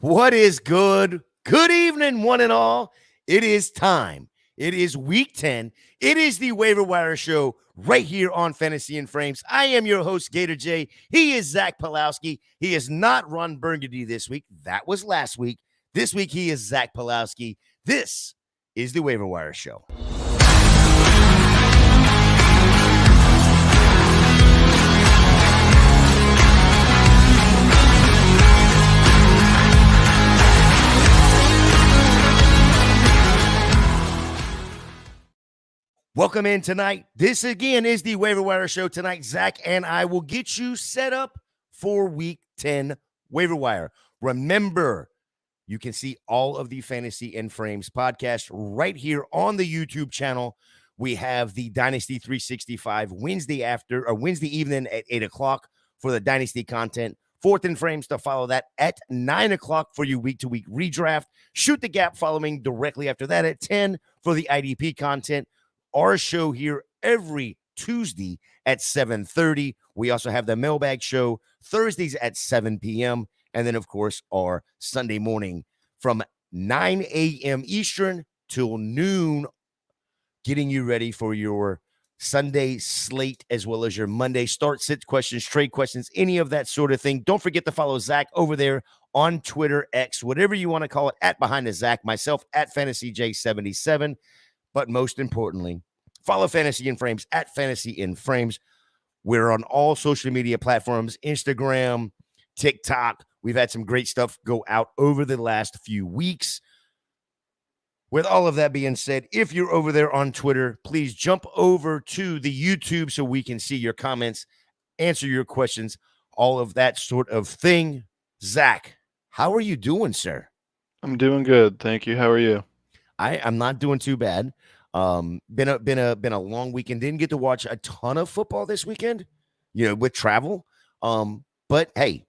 What is good? Good evening, one and all. It is time. It is week 10. It is the Waiver Wire show right here on Fantasy and Frames. I am your host, Gator Jay. He is Zach Pellowski. He is not Ron Burgundy this week. That was last week. This week, he is Zach Pellowski. This is the Waiver Wire show. Welcome in tonight. This again is the Waiver Wire show tonight. Zach and I will get you set up for week 10 Waiver Wire. Remember, you can see all of the Fantasy and Frames podcast right here on the YouTube channel. We have the Dynasty 365 Wednesday evening at 8 o'clock for the Dynasty content. Fourth and Frames to follow that at 9 o'clock for your week-to-week redraft. Shoot the Gap following directly after that at 10 for the IDP content. Our show here every Tuesday at 7:30. We also have the Mailbag show Thursdays at 7 p.m. And then, of course, our Sunday morning from 9 a.m. Eastern till noon, getting you ready for your Sunday slate as well as your Monday start, sit questions, trade questions, any of that sort of thing. Don't forget to follow Zach over there on Twitter, X, whatever you want to call it, at Behind the Zach, myself at FantasyJ77. But most importantly, follow Fantasy in Frames at Fantasy in Frames. We're on all social media platforms, Instagram, TikTok. We've had some great stuff go out over the last few weeks. With all of that being said, if you're over there on Twitter, please jump over to the YouTube so we can see your comments, answer your questions, all of that sort of thing. Zach, how are you doing, sir? I'm doing good. Thank you. How are you? I'm not doing too bad. Been a long weekend. Didn't get to watch a ton of football this weekend, with travel. But hey,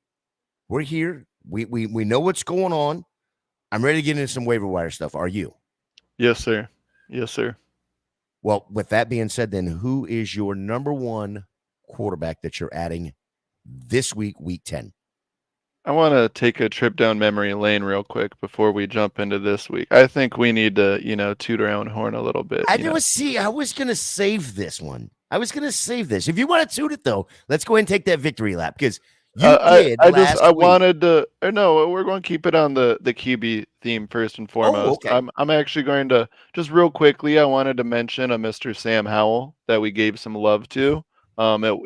we're here. We know what's going on. I'm ready to get into some waiver wire stuff. Are you? Yes, sir. Yes, sir. Well, with that being said, then who is your number one quarterback that you're adding this week, week 10? I want to take a trip down memory lane real quick before we jump into this week. I think we need to, toot our own horn a little bit. I was going to save this one. I was going to save this. If you want to toot it, though, let's go ahead and take that victory lap because you did last week. Wanted to – no, we're going to keep it on the QB theme first and foremost. Okay. I'm actually going to – just real quickly, I wanted to mention a Mr. Sam Howell that we gave some love to.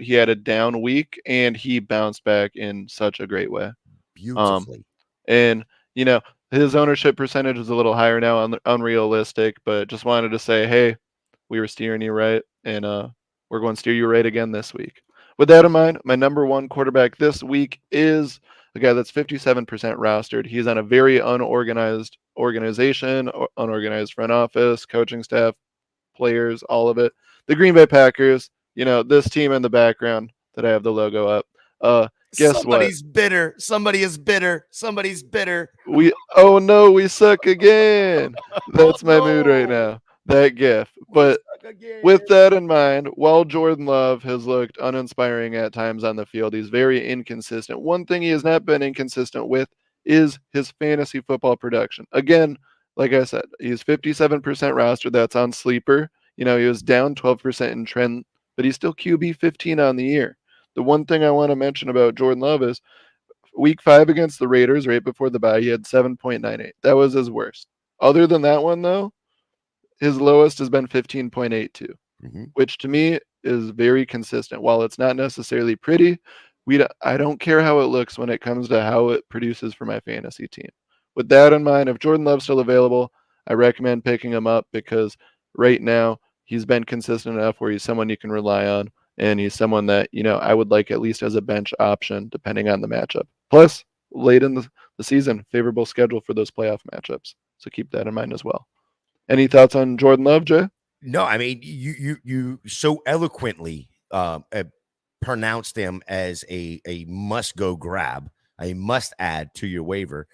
He had a down week, and he bounced back in such a great way. Beautifully. And his ownership percentage is a little higher now, unrealistic, but just wanted to say, hey, we were steering you right, and we're going to steer you right again this week. With that in mind, my number one quarterback this week is a guy that's 57% rostered. He's on a very unorganized organization, unorganized front office, coaching staff, players, all of it. The Green Bay Packers, this team in the background that I have the logo up. Guess Somebody's what? bitter. Somebody is bitter. Somebody's bitter. We suck again. That's my mood right now. That gif. But with that in mind, while Jordan Love has looked uninspiring at times on the field, he's very inconsistent. One thing he has not been inconsistent with is his fantasy football production. Again, like I said, he's 57% rostered. That's on Sleeper. He was down 12% in trend, but he's still QB 15 on the year. The one thing I want to mention about Jordan Love is week 5 against the Raiders, right before the bye, he had 7.98. That was his worst. Other than that one, though, his lowest has been 15.82, which to me is very consistent. While it's not necessarily pretty, I don't care how it looks when it comes to how it produces for my fantasy team. With that in mind, if Jordan Love's still available, I recommend picking him up because right now he's been consistent enough where he's someone you can rely on. And he's someone that, I would like at least as a bench option, depending on the matchup. Plus, late in the season, favorable schedule for those playoff matchups. So keep that in mind as well. Any thoughts on Jordan Love, Jay? No, I mean, you so eloquently pronounced him as a must-go grab, a must-add to your waiver.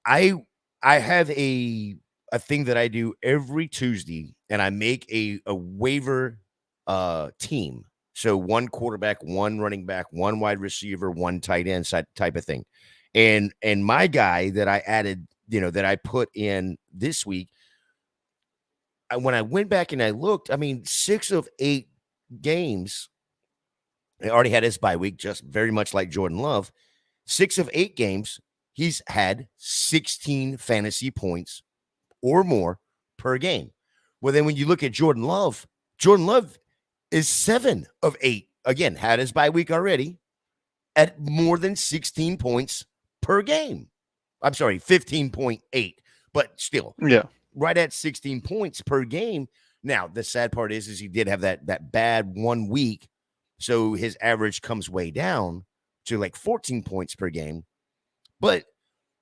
I have a thing that I do every Tuesday, and I make a waiver team. So one quarterback, one running back, one wide receiver, one tight end type of thing. And my guy that I added, that I put in this week, when I went back and I looked, I mean, 6 of 8 games, he already had his bye week, just very much like Jordan Love. 6 of 8 games, he's had 16 fantasy points or more per game. Well, then when you look at Jordan Love is 7 of 8. Again, had his bye week already at more than 16 points per game. I'm sorry, 15.8, but still, Yeah. right at 16 points per game. Now, the sad part is he did have that bad 1 week, so his average comes way down to like 14 points per game. But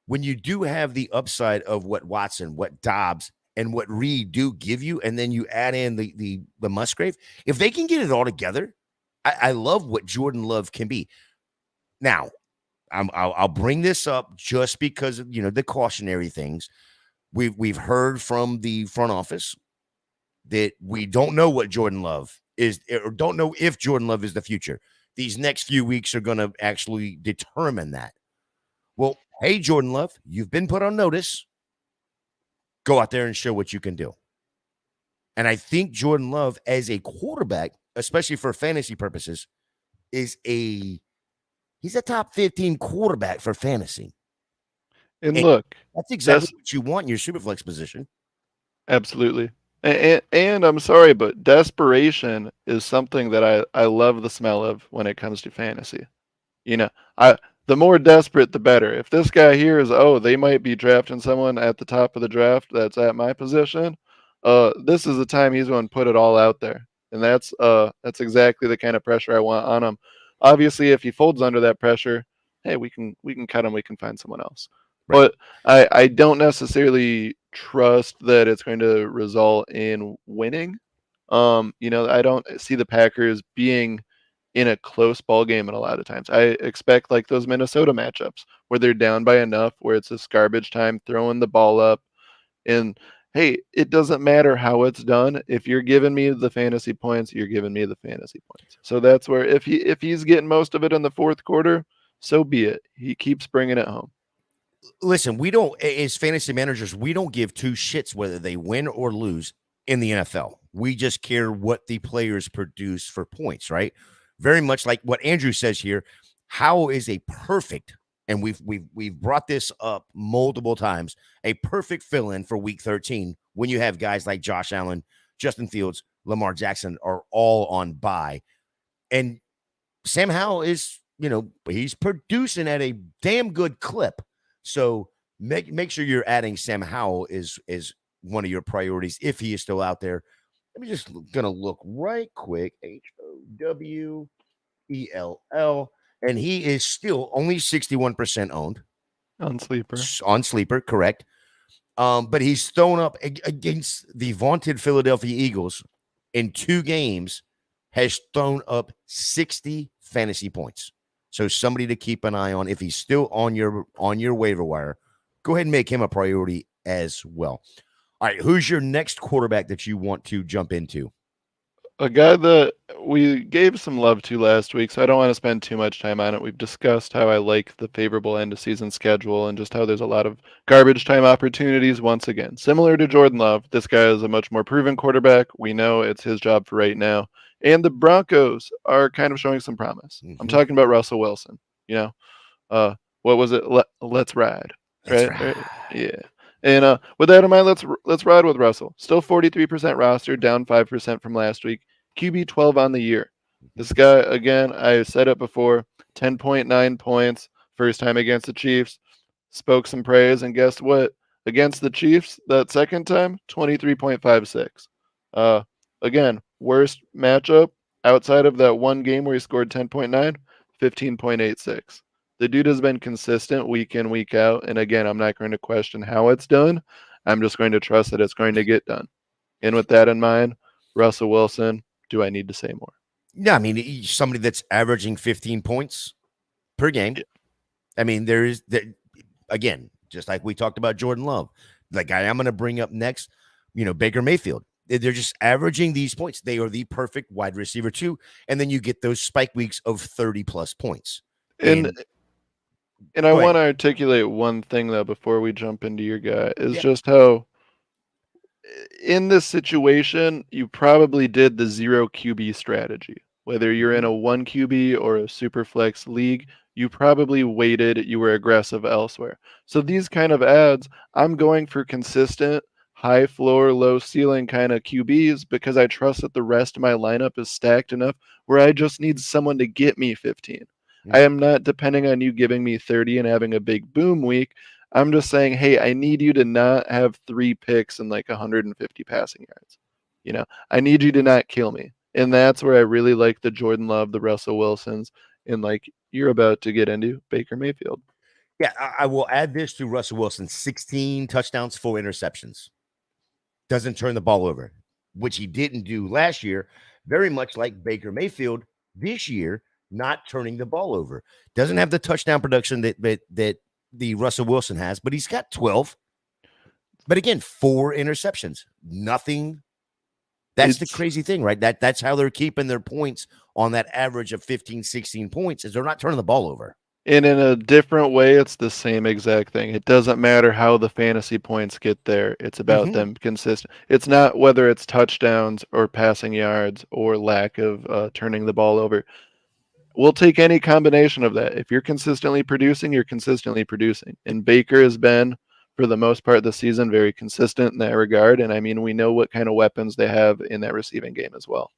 when you do have the upside of what Watson, what Dobbs, and what Reed do give you, and then you add in the Musgrave, if they can get it all together, I love what Jordan Love can be. Now, I'll bring this up just because of, the cautionary things. We've heard from the front office that we don't know what Jordan Love is, or don't know if Jordan Love is the future. These next few weeks are going to actually determine that. Well, hey, Jordan Love, you've been put on notice. Go out there and show what you can do. And I think Jordan Love as a quarterback, especially for fantasy purposes, he's a top 15 quarterback for fantasy. And look, that's exactly what you want in your superflex position. Absolutely. And I'm sorry, but desperation is something that I love the smell of when it comes to fantasy. The more desperate, the better. If this guy here is, they might be drafting someone at the top of the draft that's at my position, this is the time he's going to put it all out there. And that's exactly the kind of pressure I want on him. Obviously, if he folds under that pressure, hey, we can cut him. We can find someone else. Right. But I don't necessarily trust that it's going to result in winning. I don't see the Packers being in a close ball game a lot of times. I expect like those Minnesota matchups where they're down by enough, where it's this garbage time, throwing the ball up. And hey, it doesn't matter how it's done. If you're giving me the fantasy points, you're giving me the fantasy points. So that's where if he's getting most of it in the fourth quarter, so be it. He keeps bringing it home. Listen, we don't, as fantasy managers, we don't give 2 shits whether they win or lose in the NFL. We just care what the players produce for points, right? Very much like what Andrew says here. How is a perfect, and we've brought this up multiple times, a perfect fill-in for week 13 when you have guys like Josh Allen, Justin Fields, Lamar Jackson are all on bye. And Sam Howell is, he's producing at a damn good clip. So make sure you're adding Sam Howell is one of your priorities if he is still out there. Let me just gonna look right quick. HOWELL, and he is still only 61% owned on Sleeper. On Sleeper, correct. But he's thrown up against the vaunted Philadelphia Eagles in 2 games, has thrown up 60 fantasy points. So somebody to keep an eye on. If he's still on your waiver wire, go ahead and make him a priority as well. All right, who's your next quarterback that you want to jump into? A guy that we gave some love to last week, so I don't want to spend too much time on it. We've discussed how I like the favorable end of season schedule and just how there's a lot of garbage time opportunities once again. Similar to Jordan Love, this guy is a much more proven quarterback. We know it's his job for right now. And the Broncos are kind of showing some promise. Mm-hmm. I'm talking about Russell Wilson. What was it? Let's ride. Right? Yeah. And with that in mind, let's ride with Russell. Still 43% roster, down 5% from last week. QB 12 on the year. This guy, again, I said it before, 10.9 points, first time against the Chiefs. Spoke some praise, and guess what? Against the Chiefs, that second time, 23.56. Again, worst matchup outside of that one game where he scored 10.9, 15.86. The dude has been consistent week in, week out. And again, I'm not going to question how it's done. I'm just going to trust that it's going to get done. And with that in mind, Russell Wilson, do I need to say more? Yeah, I mean, somebody that's averaging 15 points per game. Yeah. I mean, again, just like we talked about Jordan Love, the guy I'm going to bring up next, Baker Mayfield. They're just averaging these points. They are the perfect wide receiver too. And then you get those spike weeks of 30 plus points. And And I Go want ahead. to articulate one thing though before we jump into your guy is Yeah. just how in this situation you probably did the 0 QB strategy. Whether you're in Mhm. a 1 QB or a super flex league, you probably waited, you were aggressive elsewhere. So these kind of ads, I'm going for consistent high floor, low ceiling kind of QBs because I trust that the rest of my lineup is stacked enough where I just need someone to get me 15. I Mhm. am not depending on you giving me 30 and having a big boom week. I'm just saying, hey, I need you to not have 3 picks and like 150 passing yards. I need you to not kill me. And that's where I really like the Jordan Love, the Russell Wilsons, and like you're about to get into Baker Mayfield. Yeah, I will add this to Russell Wilson: 16 touchdowns, 4 interceptions. Doesn't turn the ball over, which he didn't do last year. Very much like Baker Mayfield this year, not turning the ball over. Doesn't have the touchdown production that the Russell Wilson has, but he's got 12. But again, 4 interceptions. Nothing. That's the It's crazy thing, right? That's how they're keeping their points on that average of 15, 16 points, is they're not turning the ball over. And in a different way, it's the same exact thing. It doesn't matter how the fantasy points get there. It's about Mm-hmm. them consistent. It's not whether it's touchdowns or passing yards or lack of turning the ball over. We'll take any combination of that. If you're consistently producing, you're consistently producing. And Baker has been, for the most part this season, very consistent in that regard. And I mean, we know what kind of weapons they have in that receiving game as well.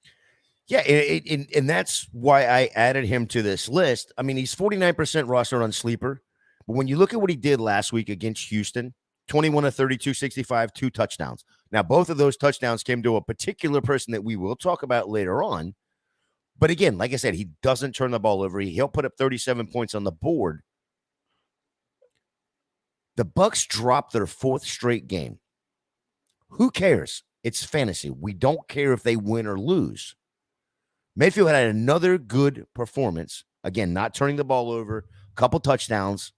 Yeah, and that's why I added him to this list. I mean, he's 49% rostered on Sleeper. But when you look at what he did last week against Houston, 21 of 32, 65, 2 touchdowns. Now, both of those touchdowns came to a particular person that we will talk about later on. But again, like I said, he doesn't turn the ball over. He'll put up 37 points on the board. The Bucks dropped their 4th straight game. Who cares? It's fantasy. We don't care if they win or lose. Mayfield had another good performance. Again, not turning the ball over, couple touchdowns.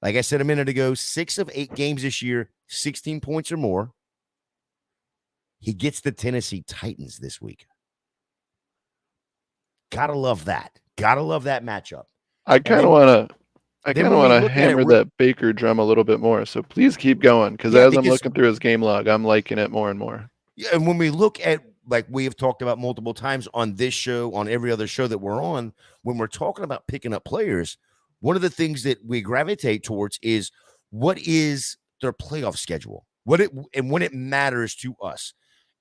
Like I said a minute ago, 6 of 8 games this year, 16 points or more. He gets the Tennessee Titans this week. Gotta love that. Gotta love that matchup. I And kind of want to I then kind of when we want to look at it, hammer that Baker drum a little bit more. So please keep going because yeah, as I'm because looking through his game log, I'm liking it more and more. yeah, and when we look at, like we have talked about multiple times on this show, on every other show that we're on, when we're talking about picking up players, one of the things that we gravitate towards is what is their playoff schedule? And when it matters to us.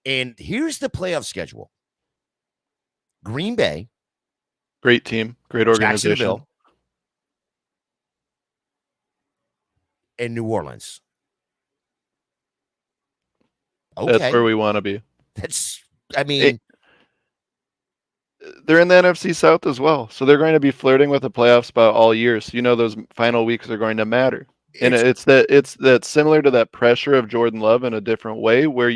And here's the playoff schedule: Green Bay, Great team, great organization. Jacksonville, and New Orleans. That's Okay. where we want to be. That's, I It, mean, they're in the NFC South as well, so they're going to be flirting with a playoff spot all year. So those final weeks are going to matter. And it's it's that similar to that pressure of Jordan Love in a different way, where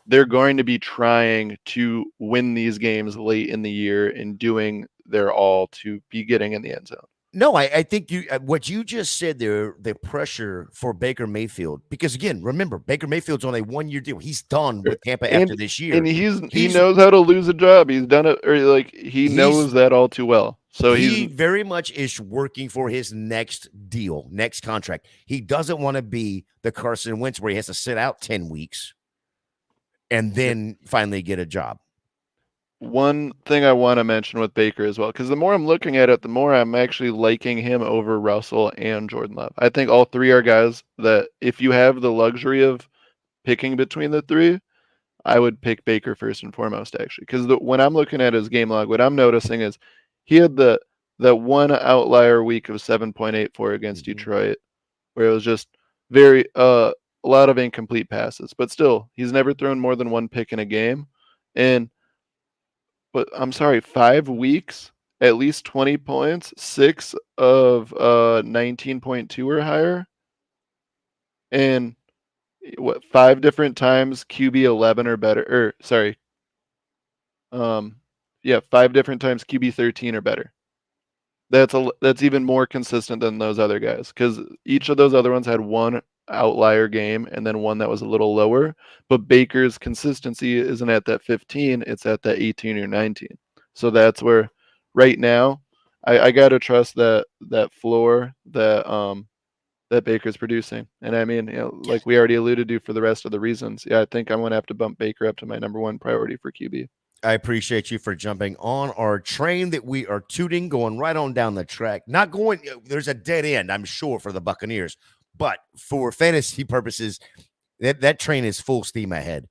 they're going to be trying to win these games late in the year and doing their all to be getting in the end zone. no, I think what you just said there, the pressure for Baker Mayfield, because again, remember, Baker Mayfield's on a 1-year deal. He's done with Tampa after And this and year. he He's knows how to lose a job. He's done it, or like he he's knows that all too well. So he very much is working for his next deal, next contract. He doesn't want to be the Carson Wentz where he has to sit out 10 weeks and then finally get a job. one thing I want to mention with Baker as well, because the more I'm looking at it, the more I'm actually liking him over Russell and Jordan Love. I think all three are guys that if you have the luxury of picking between the three, I would pick Baker first and foremost, actually, because when I'm looking at his game log, what I'm noticing is he had the one outlier week of 7.84 against Detroit, where it was just very a lot of incomplete passes, but still he's never thrown more than one pick in a game, and but I'm sorry, 5 weeks, at least 20 points, 6 of 19.2 or higher, and what 5 different times QB 11 or better, or sorry, yeah, 5 different times QB 13 or better. That's even more consistent than those other guys because each of those other ones had one outlier game and then one that was a little lower. But Baker's consistency isn't at that 15; it's at that 18 or 19. So that's where, right now, I gotta trust that floor that Baker's producing. And I mean, like we already alluded to for the rest of the reasons. Yeah, I think I'm gonna have to bump Baker up to my number one priority for QB. I appreciate you for jumping on our train that we are tooting, going right on down the track. Not going, there's a dead end, I'm sure, for the Buccaneers, but for fantasy purposes, that train is full steam ahead.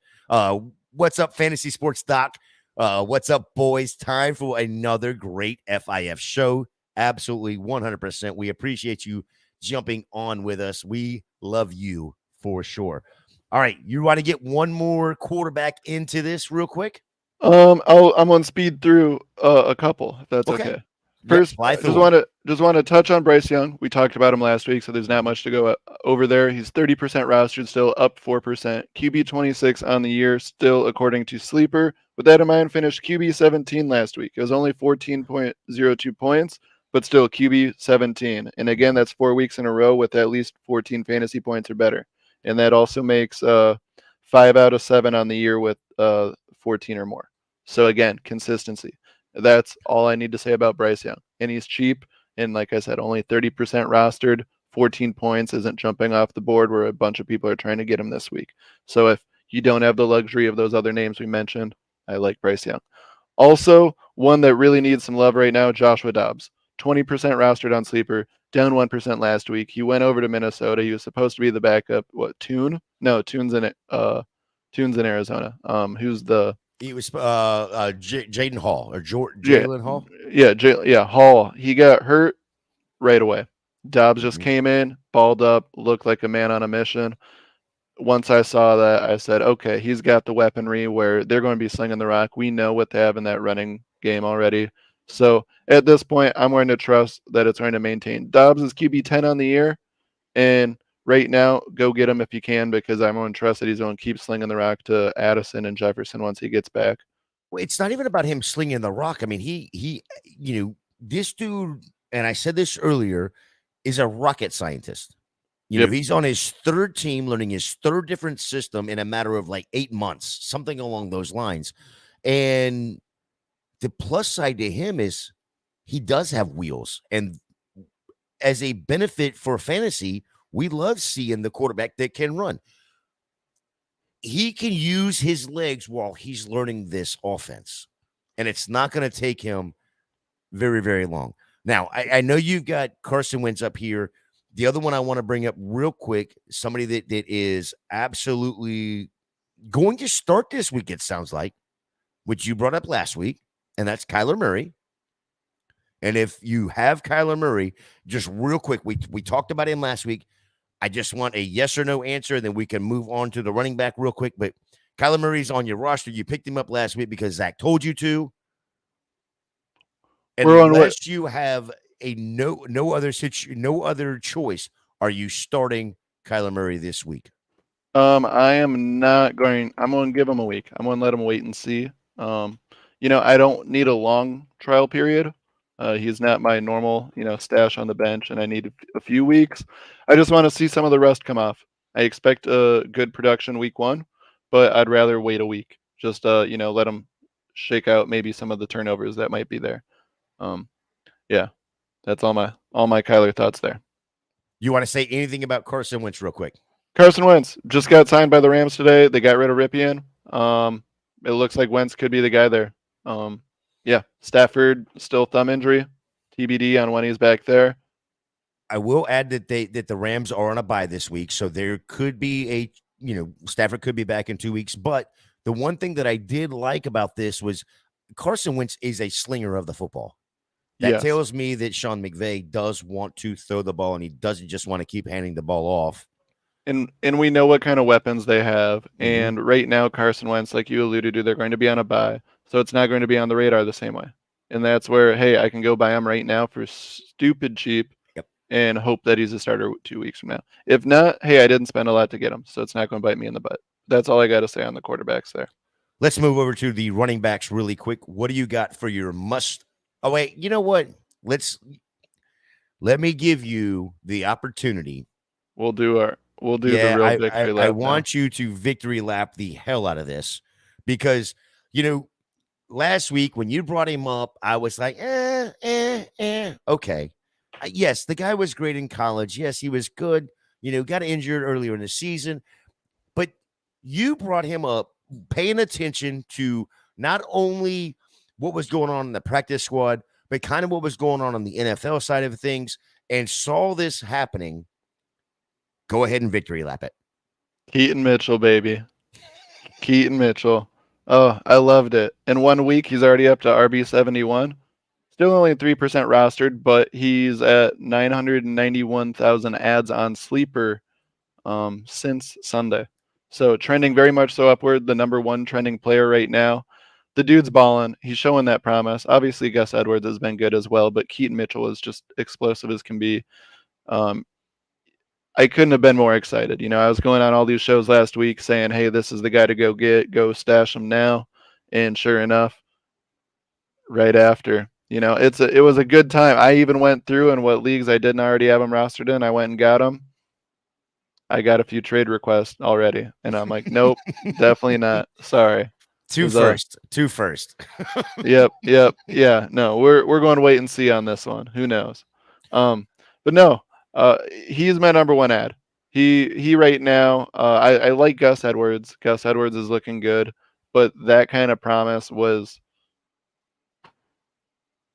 What's up, Fantasy Sports Doc? What's up, boys? Time for another great FIF show. Absolutely 100%. We appreciate you jumping on with us. We love you for sure. All right, you want to get one more quarterback into this real quick? I'm on speed through a couple, if that's okay. First, yep, just want to touch on Bryce Young. We talked about him last week, so there's not much to go over there. He's 30% rostered, still up 4%. QB 26 on the year, still according to Sleeper. With that in mind, finished QB 17 last week. It was only 14.02 points, but still QB 17. And again, that's 4 weeks in a row with at least 14 fantasy points or better. And that also makes 5 out of 7 on the year with 14 or more. So again, consistency. That's all I need to say about Bryce Young. And he's cheap. And like I said, only 30% rostered. 14 points isn't jumping off the board where a bunch of people are trying to get him this week. So if you don't have the luxury of those other names we mentioned, I like Bryce Young. Also, one that really needs some love right now, Joshua Dobbs. 20% rostered on Sleeper, down 1% last week. He went over to Minnesota. He was supposed to be the backup. What, Tune? No, Tune's in Arizona. Who's the He was Jaden Hall or Jalen Hall. Yeah, Hall. He got hurt right away. Dobbs just came in, balled up, looked like a man on a mission. Once I saw that, I said, okay, he's got the weaponry where they're going to be slinging the rock. We know what they have in that running game already. So at this point, I'm going to trust that it's going to maintain. Dobbs is QB 10 on the year, and right now, go get him if you can, because I'm going to trust that he's going to keep slinging the rock to Addison and Jefferson once he gets back. Well, it's not even about him slinging the rock. I mean, he, this dude, and I said this earlier, is a rocket scientist. You know, he's on his third team, learning his third different system in a matter of like 8 months, something along those lines. And the plus side to him is he does have wheels. And as a benefit for fantasy, we love seeing the quarterback that can run. He can use his legs while he's learning this offense. And it's not going to take him very, very long. Now, I know you've got Carson Wentz up here. The other one I want to bring up real quick, somebody that is absolutely going to start this week, it sounds like, which you brought up last week, and that's Kyler Murray. And if you have Kyler Murray, just real quick, we talked about him last week. I just want a yes or no answer, then we can move on to the running back real quick. But Kyler Murray's on your roster. You picked him up last week because Zach told you to. And unless you have a no other choice, are you starting Kyler Murray this week? I am not going. I'm going to give him a week. I'm going to let him wait and see. I don't need a long trial period. He's not my normal, stash on the bench, and I need a few weeks. I just want to see some of the rust come off. I expect a good production week 1, but I'd rather wait a week. Just let him shake out maybe some of the turnovers that might be there. Yeah, that's all my Kyler thoughts there. You want to say anything about Carson Wentz real quick? Carson Wentz just got signed by the Rams today. They got rid of Ripien. It looks like Wentz could be the guy there. Yeah, Stafford still thumb injury, TBD on when he's back there. I will add that the Rams are on a bye this week, so there could be Stafford could be back in 2 weeks. But the one thing that I did like about this was Carson Wentz is a slinger of the football. That tells me that Sean McVay does want to throw the ball, and he doesn't just want to keep handing the ball off. And we know what kind of weapons they have. Mm-hmm. And right now, Carson Wentz, like you alluded to, they're going to be on a bye. So it's not going to be on the radar the same way. And that's where, hey, I can go buy him right now for stupid cheap and hope that he's a starter 2 weeks from now. If not, hey, I didn't spend a lot to get him, so it's not going to bite me in the butt. That's all I got to say on the quarterbacks there. Let's move over to the running backs really quick. What do you got for your must? Oh, wait, you know what? Let me give you the opportunity. We'll do the real victory lap. I want you to victory lap the hell out of this because, last week when you brought him up, I was like, okay. Yes, the guy was great in college. Yes, he was good. Got injured earlier in the season, but you brought him up paying attention to not only what was going on in the practice squad, but kind of what was going on the NFL side of things, and saw this happening. Go ahead and victory lap it. Keaton Mitchell, baby. Keaton Mitchell. Oh, I loved it. In 1 week, he's already up to RB71. Still only 3% rostered, but he's at 991,000 ads on Sleeper since Sunday. So trending very much so upward. The number one trending player right now. The dude's balling. He's showing that promise. Obviously, Gus Edwards has been good as well, but Keaton Mitchell is just explosive as can be. I couldn't have been more excited. I was going on all these shows last week saying, hey, this is the guy to go get, go stash him now. And sure enough, right after, it was a good time. I even went through and what leagues I didn't already have him rostered in, I went and got him. I got a few trade requests already. And I'm like, nope, definitely not. Sorry. Two first. Yep. Yeah. No, we're going to wait and see on this one. Who knows? But no, he's my number one ad. He right now, I like Gus Edwards. Gus Edwards is looking good, but that kind of promise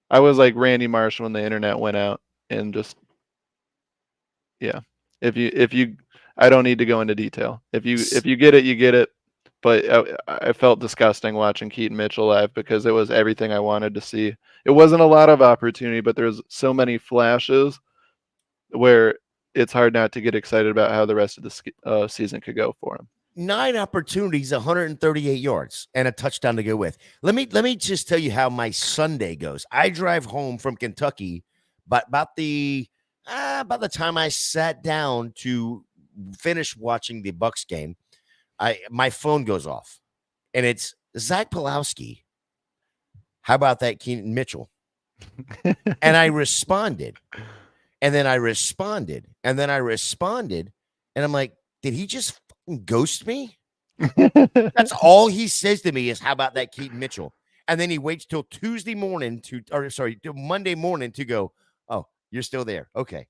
I was like Randy Marsh when the internet went out, and just, yeah. If you, I don't need to go into detail. If you get it, you get it. But I felt disgusting watching Keaton Mitchell live because it was everything I wanted to see. It wasn't a lot of opportunity, but there's so many flashes where it's hard not to get excited about how the rest of the season could go for him. 9 opportunities, 138 yards, and a touchdown to go with. Let me just tell you how my Sunday goes. I drive home from Kentucky, but about the time I sat down to finish watching the Bucs game, my phone goes off, and it's Zach Pellowski. How about that, Keaton Mitchell? And I responded, and then I responded, and then I responded, and I'm like, did he just ghost me? That's all he says to me is, how about that, Keaton Mitchell? And then he waits till Monday morning to go, oh, you're still there. Okay.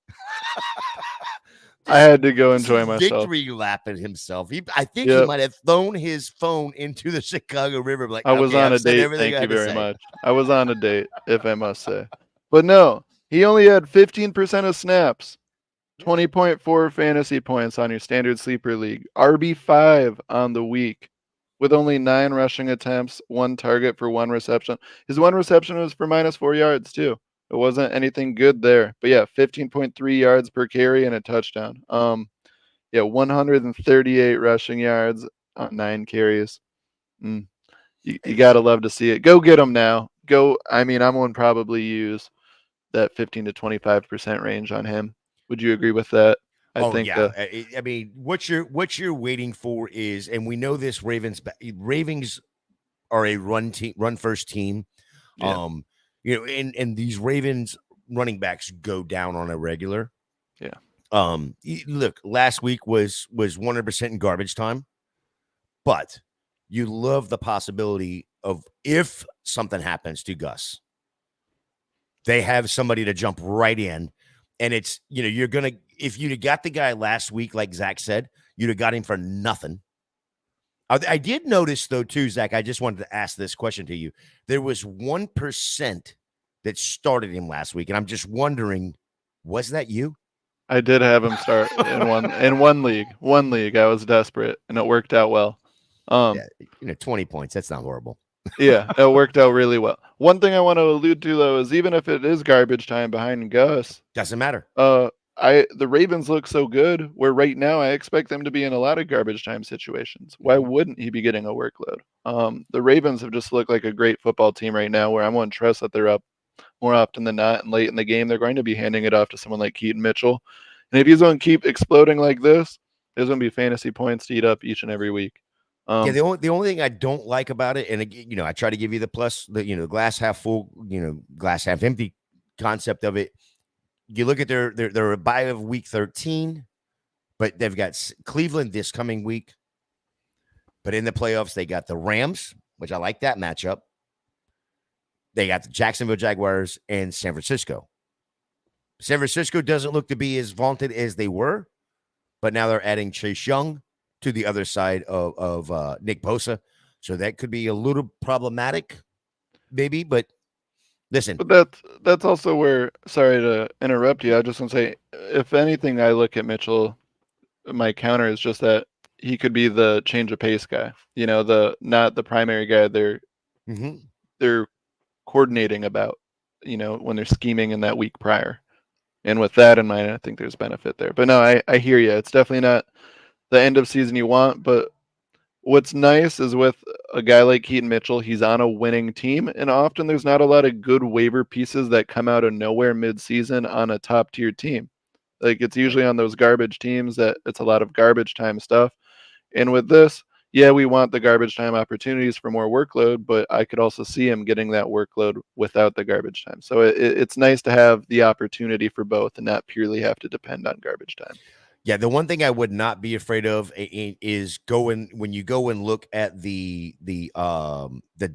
I had to go enjoy myself. Victory lapping himself. I think he might have thrown his phone into the Chicago River. Like, I was on a date. Thank you very much. I was on a date, if I must say. But no, he only had 15% of snaps, 20.4 fantasy points on your standard sleeper league, RB5 on the week, with only 9 rushing attempts, 1 target for 1 reception. His 1 reception was for -4 yards too. It wasn't anything good there, but yeah, 15.3 yards per carry and a touchdown. 138 rushing yards on 9 carries. You gotta love to see it. Go get him now. I'm going to probably use that 15 to 25% range on him. Would you agree with that? I mean, what you're waiting for is, and we know this, Ravens are a run first team. Yeah. And these Ravens running backs go down on a regular. Yeah. Look, last week was 100% in garbage time, but you love the possibility of, if something happens to Gus, they have somebody to jump right in. And it's, if you'd have got the guy last week, like Zach said, you'd have got him for nothing. I did notice, though, too, Zach, I just wanted to ask this question to you. There was 1% that started him last week, and I'm just wondering, was that you? I did have him start in one league. One league, I was desperate, and it worked out well. 20 points. That's not horrible. Yeah, it worked out really well. One thing I want to allude to, though, is even if it is garbage time behind Gus, doesn't matter. The Ravens look so good where right now I expect them to be in a lot of garbage time situations. Why wouldn't he be getting a workload? The Ravens have just looked like a great football team right now where I want to trust that they're up more often than not, and late in the game they're going to be handing it off to someone like Keaton Mitchell. And if he's going to keep exploding like this, there's going to be fantasy points to eat up each and every week. The only thing I don't like about it, and I try to give you the plus, the glass half full, glass half empty concept of it. You look at their bye of week 13, but they've got Cleveland this coming week. But in the playoffs, they got the Rams, which I like that matchup. They got the Jacksonville Jaguars and San Francisco. San Francisco doesn't look to be as vaunted as they were, but now they're adding Chase Young to the other side of Nick Bosa. So that could be a little problematic, maybe. But listen. But that's also where, sorry to interrupt you, I just want to say, if anything, I look at Mitchell, my counter is just that he could be the change of pace guy. Not the primary guy they're coordinating about, when they're scheming in that week prior. And with that in mind, I think there's benefit there. But no, I hear you. It's definitely not the end of season you want. But what's nice is with a guy like Keaton Mitchell, he's on a winning team. And often there's not a lot of good waiver pieces that come out of nowhere mid-season on a top-tier team. Like, it's usually on those garbage teams that it's a lot of garbage time stuff. And with this, yeah, we want the garbage time opportunities for more workload, but I could also see him getting that workload without the garbage time. So it's nice to have the opportunity for both and not purely have to depend on garbage time. Yeah, the one thing I would not be afraid of is when you go and look at the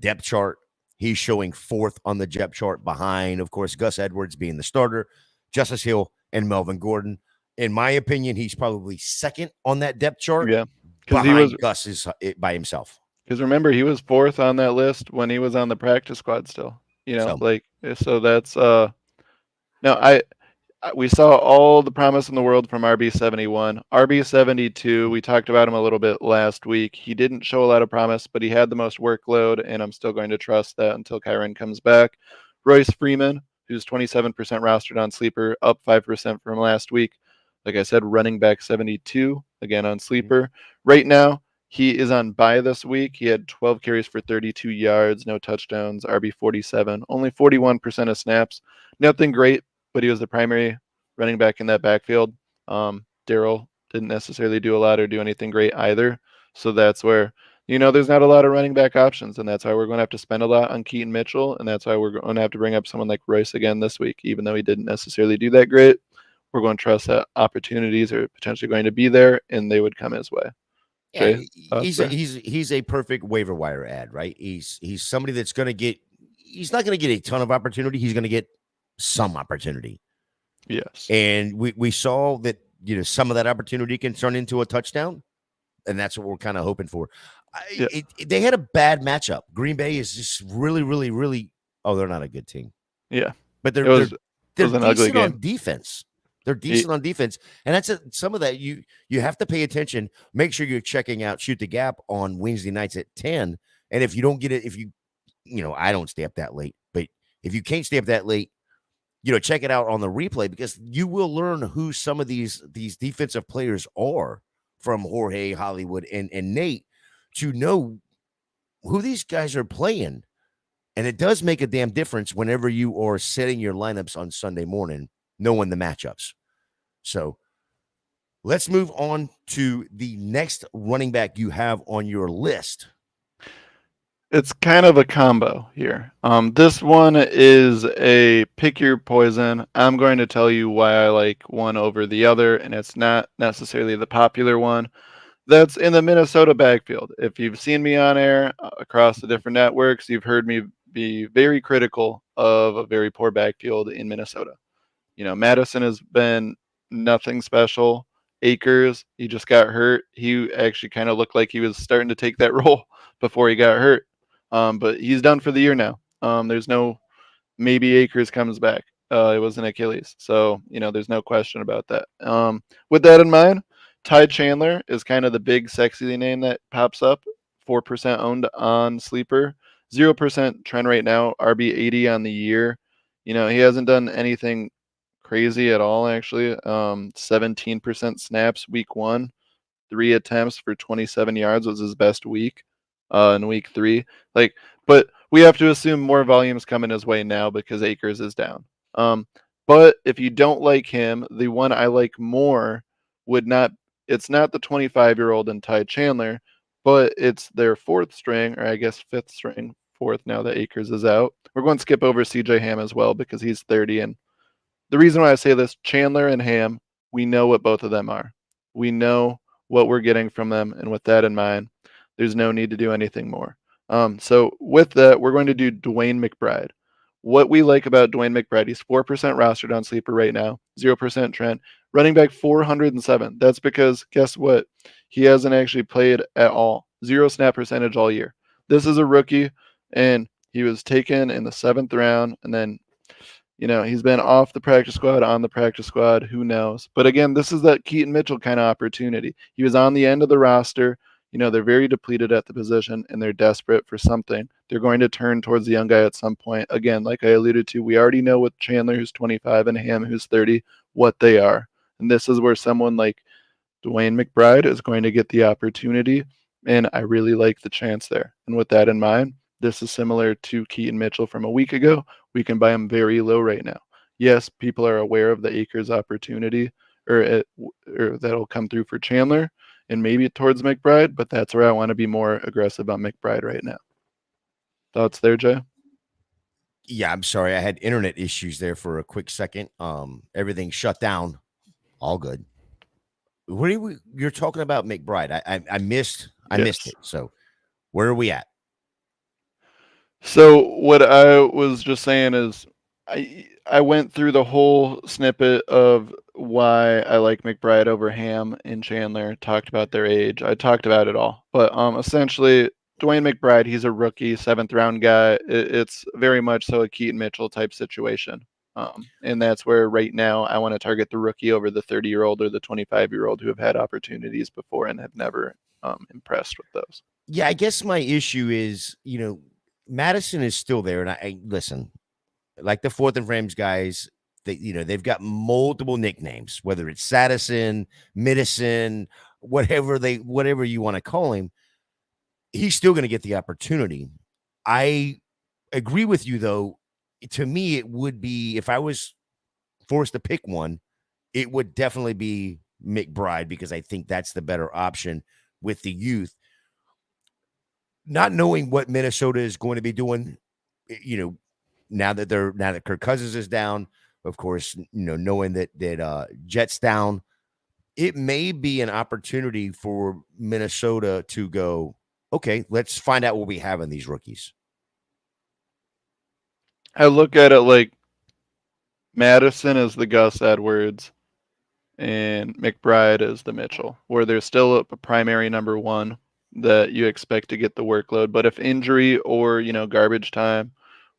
depth chart. He's showing fourth on the depth chart behind, of course, Gus Edwards being the starter, Justice Hill, and Melvin Gordon. In my opinion, he's probably second on that depth chart. Yeah. Behind Gus is by himself. Because remember, he was fourth on that list when he was on the practice squad still. So that's we saw all the promise in the world from RB71. RB72, we talked about him a little bit last week. He didn't show a lot of promise, but he had the most workload, and I'm still going to trust that until Kyron comes back. Royce Freeman, who's 27% rostered on Sleeper, up 5% from last week. Like I said, running back 72, again on Sleeper. Right now, he is on bye this week. He had 12 carries for 32 yards, no touchdowns, RB47, only 41% of snaps. Nothing great, but he was the primary running back in that backfield. Daryl didn't necessarily do a lot or do anything great either. So that's where, there's not a lot of running back options, and that's why we're going to have to spend a lot on Keaton Mitchell, and that's why we're going to have to bring up someone like Royce again this week, even though he didn't necessarily do that great. We're going to trust that opportunities are potentially going to be there, and they would come his way. Yeah, he's a perfect waiver wire ad, right? He's somebody that's going to get. He's not going to get a ton of opportunity. He's going to get some opportunity. Yes, and we saw that some of that opportunity can turn into a touchdown, and that's what we're kind of hoping for. They had a bad matchup. Green Bay is just really, really, really. Oh, they're not a good team. Yeah, but they're decent on defense. They're decent on defense, and that's some of that you have to pay attention. Make sure you're checking out Shoot the Gap on Wednesday nights at 10. And if you don't get it, I don't stay up that late, but if you can't stay up that late, check it out on the replay, because you will learn who some of these defensive players are from Jorge, Hollywood, and Nate, to know who these guys are playing. And it does make a damn difference whenever you are setting your lineups on Sunday morning, knowing the matchups. So let's move on to the next running back you have on your list. It's kind of a combo here. This one is a pick your poison. I'm going to tell you why I like one over the other, and it's not necessarily the popular one. That's in the Minnesota backfield. If you've seen me on air across the different networks, you've heard me be very critical of a very poor backfield in Minnesota. Madison has been nothing special. Akers, he just got hurt. He actually kind of looked like he was starting to take that role before he got hurt. But he's done for the year now. There's no maybe Akers comes back. It was an Achilles. So, there's no question about that. With that in mind, Ty Chandler is kind of the big sexy name that pops up. 4% owned on Sleeper. 0% trend right now. RB80 on the year. He hasn't done anything crazy at all, actually. 17% snaps week 1. 3 attempts for 27 yards was his best week in week 3. But we have to assume more volumes coming his way now because Akers is down. But if you don't like him, the one I like more it's not the 25-year-old in Ty Chandler, but it's their 4th string, or I guess 5th string, 4th now that Akers is out. We're going to skip over CJ Ham as well because he's 30. And the reason why I say this, Chandler and Ham, we know what both of them are. We know what we're getting from them. And with that in mind, there's no need to do anything more. So with that, we're going to do Dwayne McBride. what we like about Dwayne McBride, he's 4% rostered on Sleeper right now, 0% Trent. Running back 407. That's because, guess what? He hasn't actually played at all. 0 snap percentage all year. This is a rookie, and he was taken in the 7th round, and then, he's been off the practice squad, on the practice squad, who knows? But again, this is that Keaton Mitchell kind of opportunity. He was on the end of the roster. They're very depleted at the position, and they're desperate for something. They're going to turn towards the young guy at some point. Again, like I alluded to, we already know with Chandler, who's 25, and Ham, who's 30, what they are. And this is where someone like Dwayne McBride is going to get the opportunity, and I really like the chance there. And with that in mind, this is similar to Keaton Mitchell from a week ago. We can buy him very low right now. Yes, people are aware of the Akers opportunity, or that'll come through for Chandler, and maybe towards McBride, but that's where I want to be more aggressive on McBride right now. Thoughts there, Jay? Yeah, I'm sorry. I had internet issues there for a quick second. Everything shut down. All good. What are you're talking about McBride? I missed it. So where are we at? So what I was just saying is I went through the whole snippet of why I like McBride over Ham and Chandler, talked about their age. I talked about it all. But essentially Dwayne McBride, he's a rookie, 7th round guy. It's very much so a Keaton Mitchell type situation. And that's where right now I want to target the rookie over the 30-year-old or the 25-year-old who have had opportunities before and have never impressed with those. Yeah, I guess my issue is, Madison is still there. And I listen, like the 4th and Frames guys, they've got multiple nicknames, whether it's Sadison, Midison, whatever you want to call him. He's still going to get the opportunity. I agree with you, though. To me, it would be, if I was forced to pick one, it would definitely be McBride, because I think that's the better option with the youth. Not knowing what Minnesota is going to be doing, now that Kirk Cousins is down, of course, knowing that Jet's down, it may be an opportunity for Minnesota to go, okay, let's find out what we have in these rookies. I look at it like Madison is the Gus Edwards and McBride is the Mitchell, where there's still a primary number one that you expect to get the workload. But if injury or, garbage time,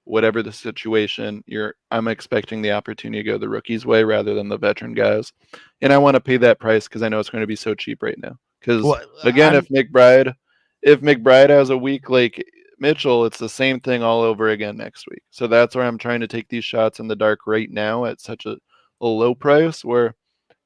whatever the situation, I'm expecting the opportunity to go the rookie's way rather than the veteran guys. And I want to pay that price because I know it's going to be so cheap right now. Because again, if McBride has a week like Mitchell, it's the same thing all over again next week. So that's where I'm trying to take these shots in the dark right now at such a low price, where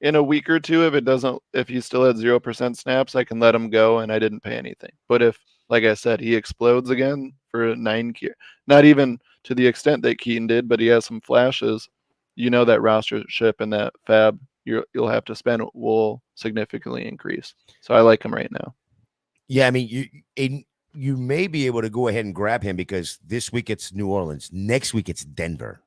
in a week or two, if he still had 0% snaps, I can let him go and I didn't pay anything. But if, like I said, he explodes again for 9 years, not even to the extent that Keaton did, but he has some flashes, that rostership and that fab you'll have to spend will significantly increase. So I like him right now. Yeah, I mean, you may be able to go ahead and grab him because this week it's New Orleans. Next week it's Denver.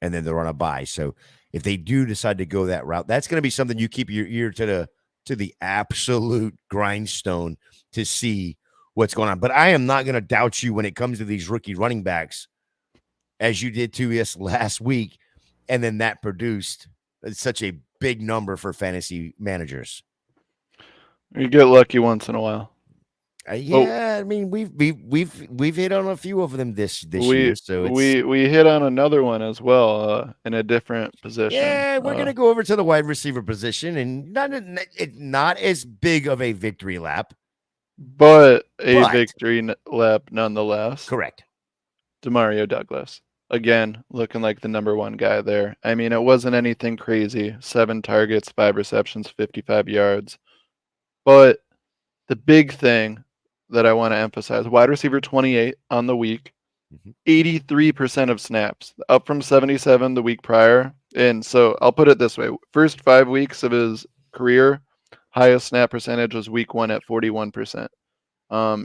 And then they're on a bye. So if they do decide to go that route, that's going to be something you keep your ear to the absolute grindstone to see what's going on. But I am not going to doubt you when it comes to these rookie running backs, as you did to us last week. And then that produced such a big number for fantasy managers. You get lucky once in a while. I mean, we've hit on a few of them this year. So we hit on another one as well in a different position. Yeah, we're gonna go over to the wide receiver position, and not as big of a victory lap, but victory lap nonetheless. Correct. Demario Douglas, again, looking like the number one guy there. I mean, it wasn't anything crazy. 7 targets, 5 receptions, 55 yards. But the big thing that I want to emphasize, wide receiver 28 on the week, 83% of snaps, up from 77 the week prior. And so I'll put it this way. First 5 weeks of his career, highest snap percentage was week 1 at 41%.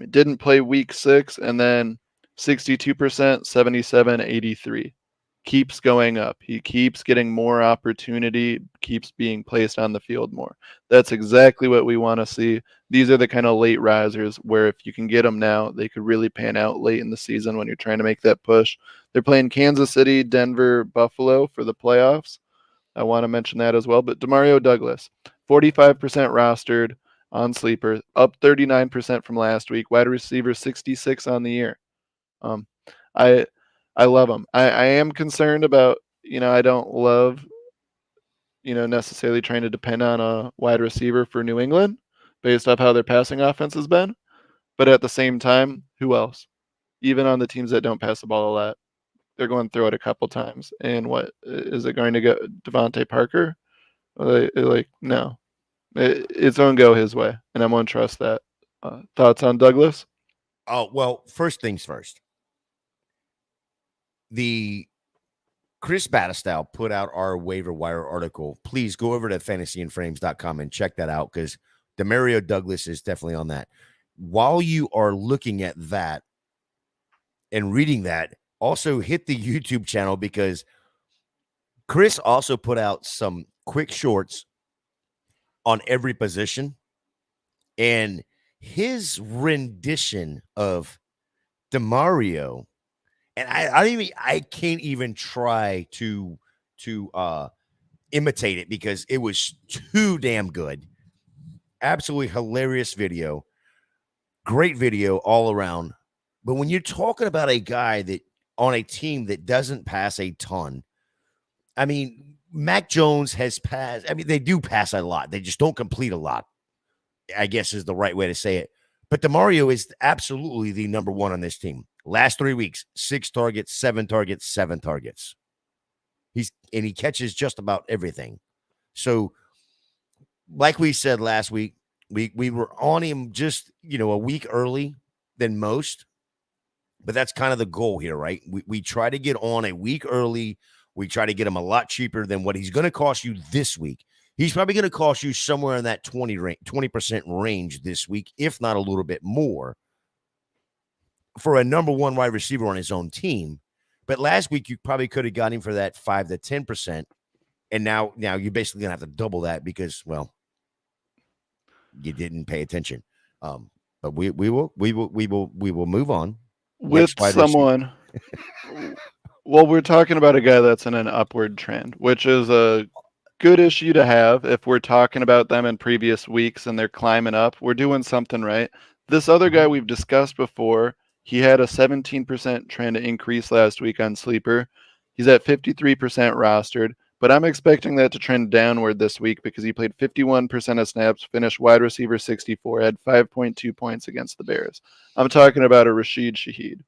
Didn't play week 6, and then 62%, 77, 83. keeps going up. He keeps getting more opportunity, keeps being placed on the field more. That's exactly what we want to see. These are the kind of late risers where if you can get them now, they could really pan out late in the season when you're trying to make that push. They're playing Kansas City, Denver, Buffalo for the playoffs. I want to mention that as well. But Demario Douglas, 45% rostered on Sleeper, up 39% from last week. Wide receiver 66 on the year. I love him. I am concerned about, I don't love, necessarily trying to depend on a wide receiver for New England based off how their passing offense has been. But at the same time, who else? Even on the teams that don't pass the ball a lot, they're going to throw it a couple times. And what is it going to go? Devontae Parker? No. It's going to go his way, and I'm going to trust that. Thoughts on Douglas? Oh, well, first things first. The Chris Battistow put out our waiver wire article. Please go over to fantasyandframes.com and check that out because Demario Douglas is definitely on that. While you are looking at that and reading that, also hit the YouTube channel because Chris also put out some quick shorts on every position. And his rendition of Demario, and I can't even try to imitate it because it was too damn good. Absolutely hilarious video. Great video all around. But when you're talking about a guy that on a team that doesn't pass a ton, I mean, Mac Jones has passed. I mean, they do pass a lot. They just don't complete a lot, I guess is the right way to say it. But Demario is absolutely the number one on this team. Last 3 weeks, 6 targets, 7 targets, 7 targets. He catches just about everything. So, like we said last week, we were on him just, a week early than most. But that's kind of the goal here, right? We try to get on a week early. We try to get him a lot cheaper than what he's going to cost you this week. He's probably going to cost you somewhere in that 20% range this week, if not a little bit more, for a number one wide receiver on his own team. But last week, you probably could have got him for that 5 to 10%. And now you're basically going to have to double that because, well, you didn't pay attention. But we will move on. With someone, well, we're talking about a guy that's in an upward trend, which is a good issue to have if we're talking about them in previous weeks and they're climbing up. We're doing something right. This other guy we've discussed before, he had a 17% trend increase last week on Sleeper. He's at 53% rostered, but I'm expecting that to trend downward this week because he played 51% of snaps, finished wide receiver 64, had 5.2 points against the Bears. I'm talking about a Rashid Shaheed.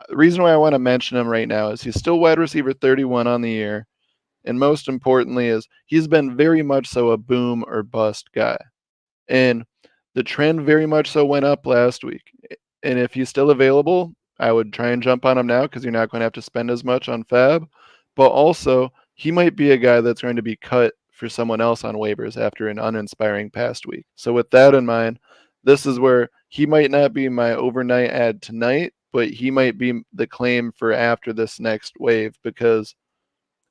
The reason why I want to mention him right now is he's still wide receiver 31 on the year. And most importantly is he's been very much so a boom or bust guy. And the trend very much so went up last week. And if he's still available, I would try and jump on him now because you're not going to have to spend as much on Fab. But also, he might be a guy that's going to be cut for someone else on waivers after an uninspiring past week. So with that in mind, this is where he might not be my overnight ad tonight, but he might be the claim for after this next wave because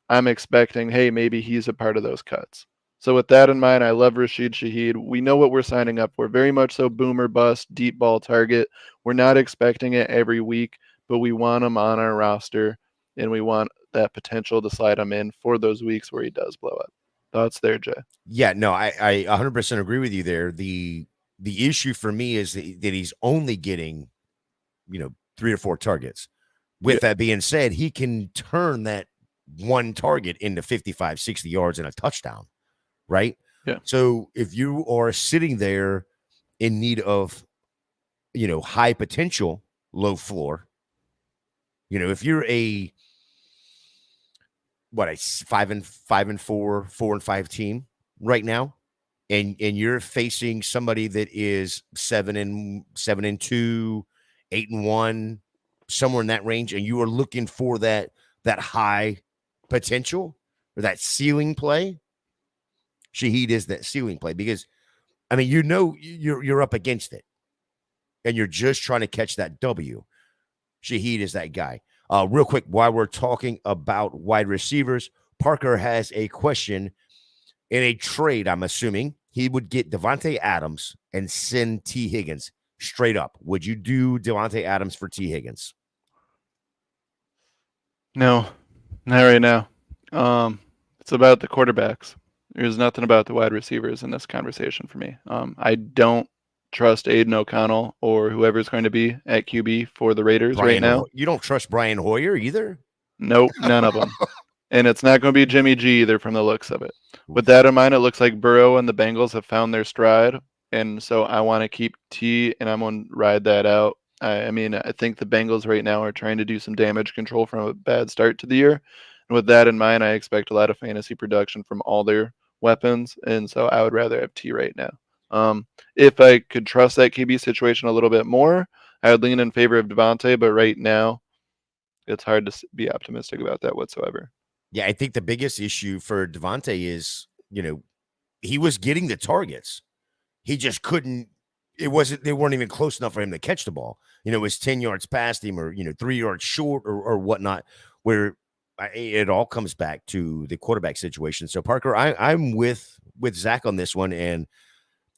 I'm expecting, hey, maybe he's a part of those cuts. So with that in mind, I love Rashid Shaheed. We know what we're signing up for. Very much so boomer bust, deep ball target. We're not expecting it every week, but we want him on our roster, and we want that potential to slide him in for those weeks where he does blow up. Thoughts there, Jay? Yeah, no, I 100% agree with you there. The issue for me is that he's only getting, 3 or 4 targets. With that being said, he can turn that one target into 55, 60 yards and a touchdown, right? Yeah. So if you are sitting there in need of, high potential, low floor, if you're a 5-4, 4-5 team right now, and you're facing somebody that is 7-2, 8-1, somewhere in that range, and you are looking for that high potential or that ceiling play, Shaheed is that ceiling play because, I mean, you're up against it, and you're just trying to catch that W. Shaheed is that guy. Real quick, while we're talking about wide receivers, Parker has a question. In a trade, I'm assuming he would get Devontae Adams and send T. Higgins straight up. Would you do Devontae Adams for T. Higgins? No, not right now. It's about the quarterbacks. There's nothing about the wide receivers in this conversation for me. I don't trust Aiden O'Connell or whoever's going to be at QB for the Raiders right now. You don't trust Brian Hoyer either? Nope, none of them. And it's not going to be Jimmy G either from the looks of it. With that in mind, it looks like Burrow and the Bengals have found their stride. And so I want to keep T, and I'm going to ride that out. I mean, I think the Bengals right now are trying to do some damage control from a bad start to the year. And with that in mind, I expect a lot of fantasy production from all their weapons. And so I would rather have T right now. If I could trust that QB situation a little bit more, I would lean in favor of Devontae. But right now, it's hard to be optimistic about that whatsoever. Yeah, I think the biggest issue for Devontae is, he was getting the targets. He just couldn't. They weren't even close enough for him to catch the ball. It was 10 yards past him or, 3 yards short or whatnot, where it all comes back to the quarterback situation. So, Parker, I'm with Zach on this one. And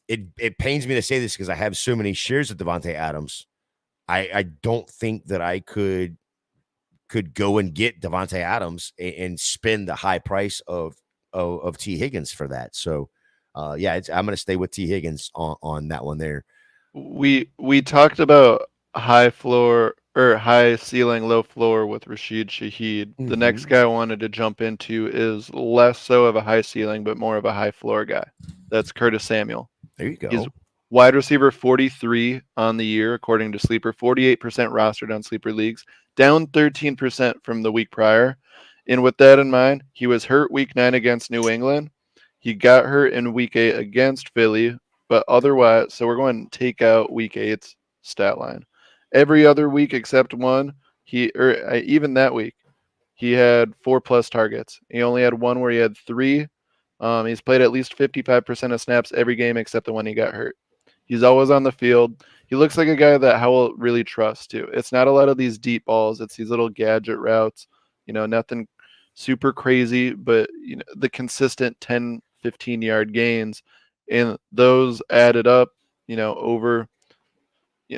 it pains me to say this because I have so many shares of Devontae Adams. I don't think that I could go and get Devontae Adams and spend the high price of T. Higgins for that. So, I'm going to stay with T. Higgins on that one there. We talked about high floor or high ceiling, low floor with Rashid Shaheed. Mm-hmm. The next guy I wanted to jump into is less so of a high ceiling, but more of a high floor guy. That's Curtis Samuel. There you go. He's wide receiver 43 on the year, according to Sleeper, 48% rostered on Sleeper leagues, down 13% from the week prior. And with that in mind, he was hurt week 9 against New England. He got hurt in week 8 against Philly, but otherwise, so we're going to take out week 8's stat line. Every other week except one, even that week, he had 4+ targets. He only had one where he had 3. He's played at least 55% of snaps every game except the one he got hurt. He's always on the field. He looks like a guy that Howell really trusts too. It's not a lot of these deep balls. It's these little gadget routes, nothing super crazy, but the consistent 10, 15-yard gains, and those added up, over,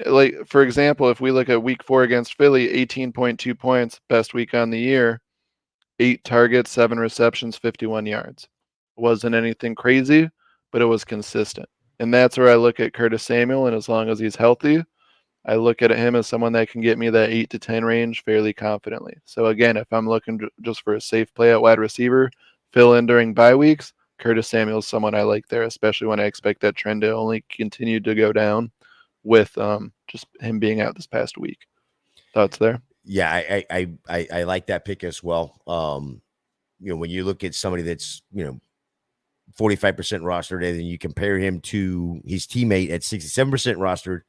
like, for example, if we look at week 4 against Philly, 18.2 points, best week on the year, 8 targets, 7 receptions, 51 yards. It wasn't anything crazy, but it was consistent. And that's where I look at Curtis Samuel, and as long as he's healthy, I look at him as someone that can get me that 8 to 10 range fairly confidently. So again, if I'm looking just for a safe play at wide receiver, fill in during bye weeks, Curtis Samuel is someone I like there, especially when I expect that trend to only continue to go down with just him being out this past week. Thoughts there? Yeah, I like that pick as well. When you look at somebody that's 45% rostered, and then you compare him to his teammate at 67% rostered,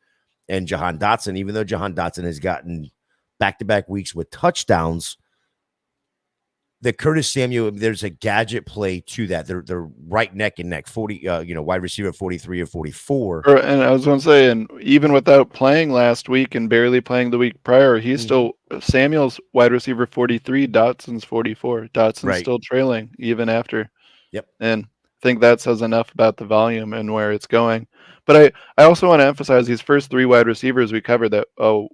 and Jahan Dotson, even though Jahan Dotson has gotten back-to-back weeks with touchdowns, the Curtis Samuel, there's a gadget play to that. They're right neck and neck, 40, wide receiver 43 or 44. And I was going to say, and even without playing last week and barely playing the week prior, he's still Samuel's wide receiver 43, Dotson's 44. Dotson's still trailing even after. Yep. And I think that says enough about the volume and where it's going. But I also want to emphasize these first 3 wide receivers we covered. That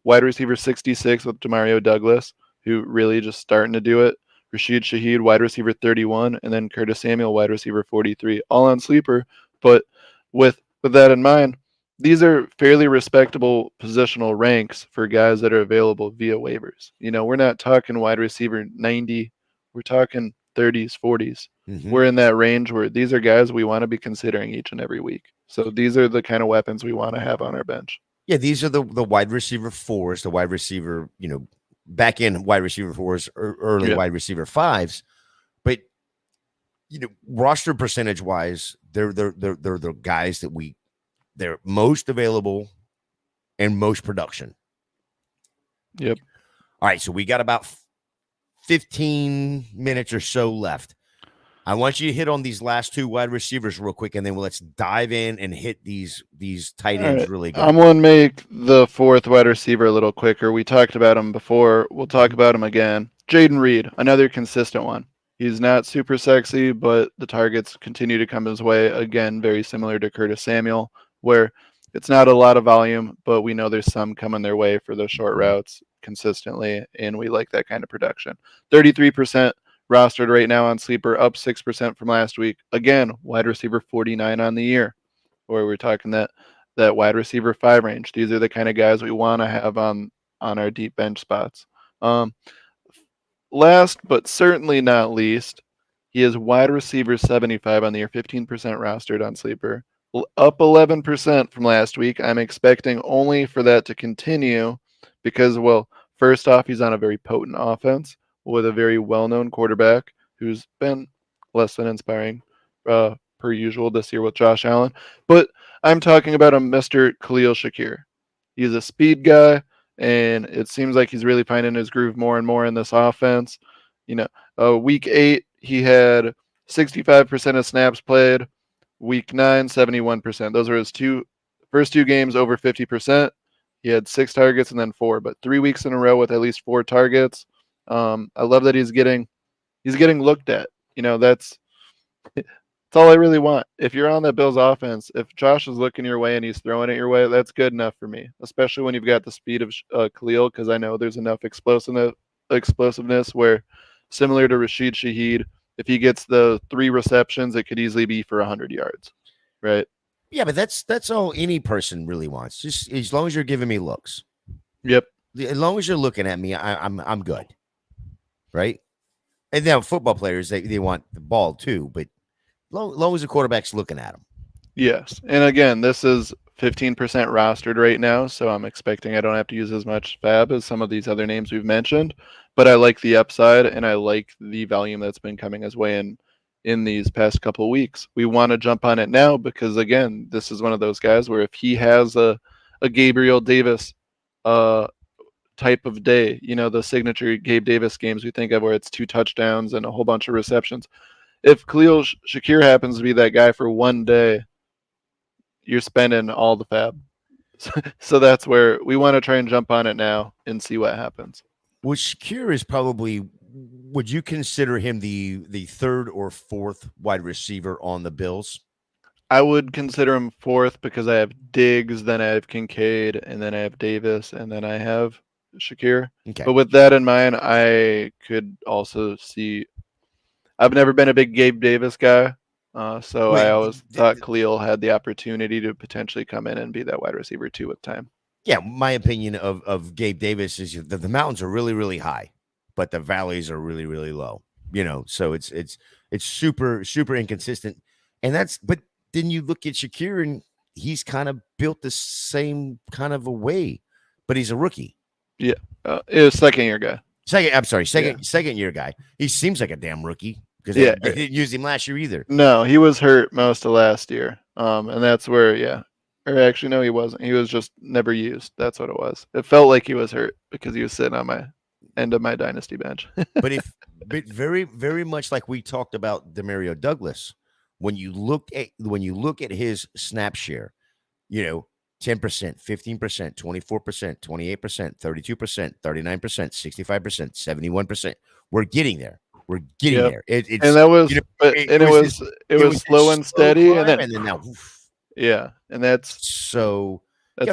wide receiver 66 with Demario Douglas, who really just starting to do it. Rashid Shaheed, wide receiver 31, and then Curtis Samuel, wide receiver 43, all on Sleeper. But with that in mind, these are fairly respectable positional ranks for guys that are available via waivers. We're not talking wide receiver 90. We're talking 30s, 40s. Mm-hmm. We're in that range where these are guys we want to be considering each and every week. So these are the kind of weapons we want to have on our bench. Yeah, these are the wide receiver 4s, the wide receiver, back in wide receiver 4s, early wide receiver 5s, but roster percentage wise, they're the guys that they're most available and most production. Yep. All right, so we got about 15 minutes or so left. I want you to hit on these last two wide receivers real quick, and then let's dive in and hit these tight All ends right. really good. I'm going to make the fourth wide receiver a little quicker. We talked about him before. We'll talk about him again. Jaden Reed, another consistent one. He's not super sexy, but the targets continue to come his way. Again, very similar to Curtis Samuel, where it's not a lot of volume, but we know there's some coming their way for those short routes consistently, and we like that kind of production. 33% rostered right now on Sleeper, up 6% from last week. Again, wide receiver 49 on the year, where we're talking that wide receiver 5 range. These are the kind of guys we want to have on our deep bench spots. Last but certainly not least, he is wide receiver 75 on the year, 15% rostered on Sleeper, up 11% from last week. I'm expecting only for that to continue because, well, first off, he's on a very potent offense with a very well-known quarterback who's been less than inspiring per usual this year with Josh Allen. But I'm talking about a Mr. Khalil Shakir. He's a speed guy, and it seems like he's really finding his groove more and more in this offense. Week 8, he had 65% of snaps played. Week 9, 71%. Those are his first two games over 50%. He had 6 targets and then 4, but 3 weeks in a row with at least 4 targets. I love that he's getting looked at. That's all I really want. If you're on that Bills offense, if Josh is looking your way and he's throwing it your way, that's good enough for me, especially when you've got the speed of Khalil, because I know there's enough explosiveness where, similar to Rashid Shaheed, if he gets the 3 receptions, it could easily be for 100 yards, right? Yeah, but that's all any person really wants. Just as long as you're giving me looks. Yep. As long as you're looking at me, I'm good, right? And now football players they want the ball too, but long as the quarterback's looking at them. Yes, and again, this is 15% rostered right now, so I'm expecting I don't have to use as much fab as some of these other names we've mentioned, but I like the upside and I like the volume that's been coming his way in these past couple of weeks. We want to jump on it now because, again, this is one of those guys where if he has a Gabriel Davis type of day, the signature Gabe Davis games we think of where it's 2 touchdowns and a whole bunch of receptions. If Khalil Shakir happens to be that guy for one day, you're spending all the fab. So that's where we want to try and jump on it now and see what happens. Well, Shakir is probably, would you consider him the 3rd or 4th wide receiver on the Bills? I would consider him 4th because I have Diggs, then I have Kincaid, and then I have Davis, and then I have Shakir. Okay. But with that in mind, I could also see. I've never been a big Gabe Davis guy, so I always thought Khalil had the opportunity to potentially come in and be that wide receiver 2 with time. Yeah, my opinion of Gabe Davis is the mountains are really, really high, but the valleys are really, really low. So it's super, super inconsistent. But then you look at Shakir and he's kind of built the same kind of a way, but he's a rookie. Yeah, it was second year guy. Second year guy. He seems like a damn rookie because they didn't use him last year either. No, he was hurt most of last year. And that's where, or actually, no, he wasn't. He was just never used. That's what it was. It felt like he was hurt because he was sitting on my end of my dynasty bench. but very, very much like we talked about Demario Douglas, when you look at his snap share, 10%, 15%, 24%, 28%, 32%, 39%, 65%, 71%. We're getting there. We're getting there. It was slow and steady, and then now. Yeah, and that's what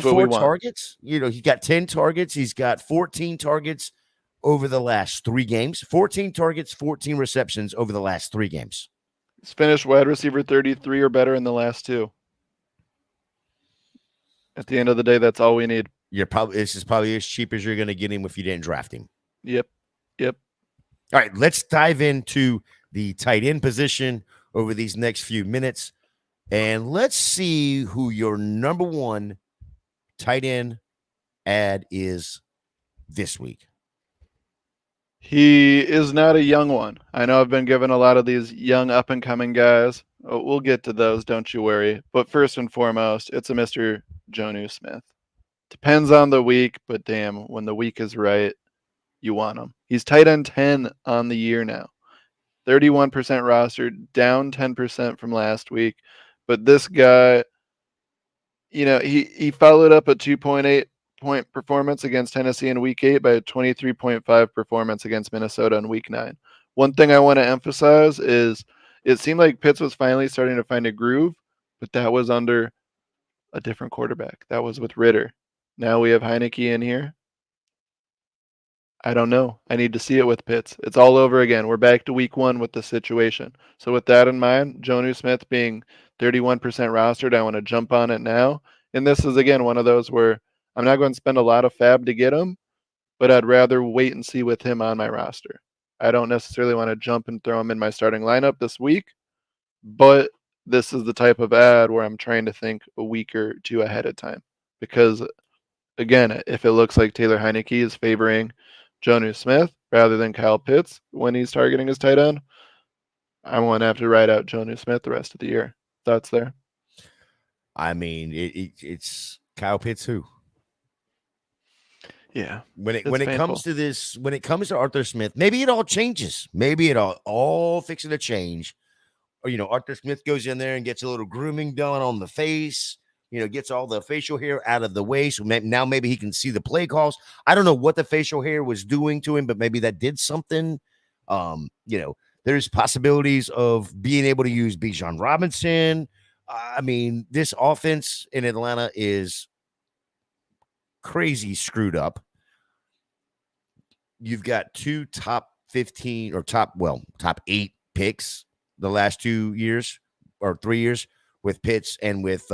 4 we want. Targets. He got 10 targets. He's got 14 targets over the last 3 games. 14 targets, 14 receptions over the last 3 games. He's finished wide receiver 33 or better in the last 2. At the end of the day, that's all we need. This is probably as cheap as you're going to get him if you didn't draft him. Yep. All right, let's dive into the tight end position over these next few minutes, and let's see who your number 1 tight end ad is this week. He is not a young one. I know I've been given a lot of these young up-and-coming guys. We'll get to those, don't you worry. But first and foremost, it's a Mr. Jonnu Smith. Depends on the week, but damn, when the week is right, you want him. He's tight end 10 on the year now. 31% rostered, down 10% from last week. But this guy, he followed up a 2.8 point performance against Tennessee in week 8 by a 23.5 performance against Minnesota in week 9. One thing I want to emphasize is it seemed like Pitts was finally starting to find a groove, but that was under a different quarterback. That was with Ritter. Now we have Heineke in here. I don't know. I need to see it with Pitts. It's all over again. We're back to week 1 with the situation. So with that in mind, Jonnu Smith being 31% rostered, I want to jump on it now. And this is, again, one of those where I'm not going to spend a lot of fab to get him, but I'd rather wait and see with him on my roster. I don't necessarily want to jump and throw him in my starting lineup this week, but this is the type of ad where I'm trying to think a week or two ahead of time. Because, again, if it looks like Taylor Heineke is favoring Jonnu Smith rather than Kyle Pitts when he's targeting his tight end, I won't have to ride out Jonnu Smith the rest of the year. Thoughts there? I mean, it's Kyle Pitts who? Yeah. When it comes to this, when it comes to Arthur Smith, maybe it all changes. Maybe it all fixing to change. Or, Arthur Smith goes in there and gets a little grooming done on the face, gets all the facial hair out of the way. So now maybe he can see the play calls. I don't know what the facial hair was doing to him, but maybe that did something. There's possibilities of being able to use Bijan Robinson. I mean, this offense in Atlanta is crazy screwed up. You've got 2 top 15 or top 8 picks the last 2 years or 3 years with Pitts and with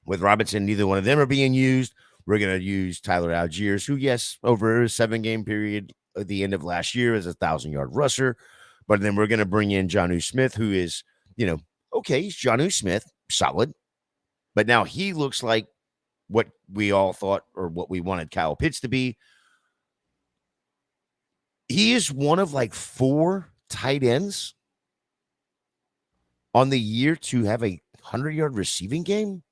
Robinson. Neither one of them are being used. We're going to use Tyler Algiers, who, yes, over a 7-game period at the end of last year is a 1,000-yard rusher. But then we're going to bring in Jonnu Smith, who is, okay, he's Jonnu Smith, solid. But now he looks like what we all thought or what we wanted Kyle Pitts to be. He is one of 4 tight ends on the year to have a 100-yard receiving game,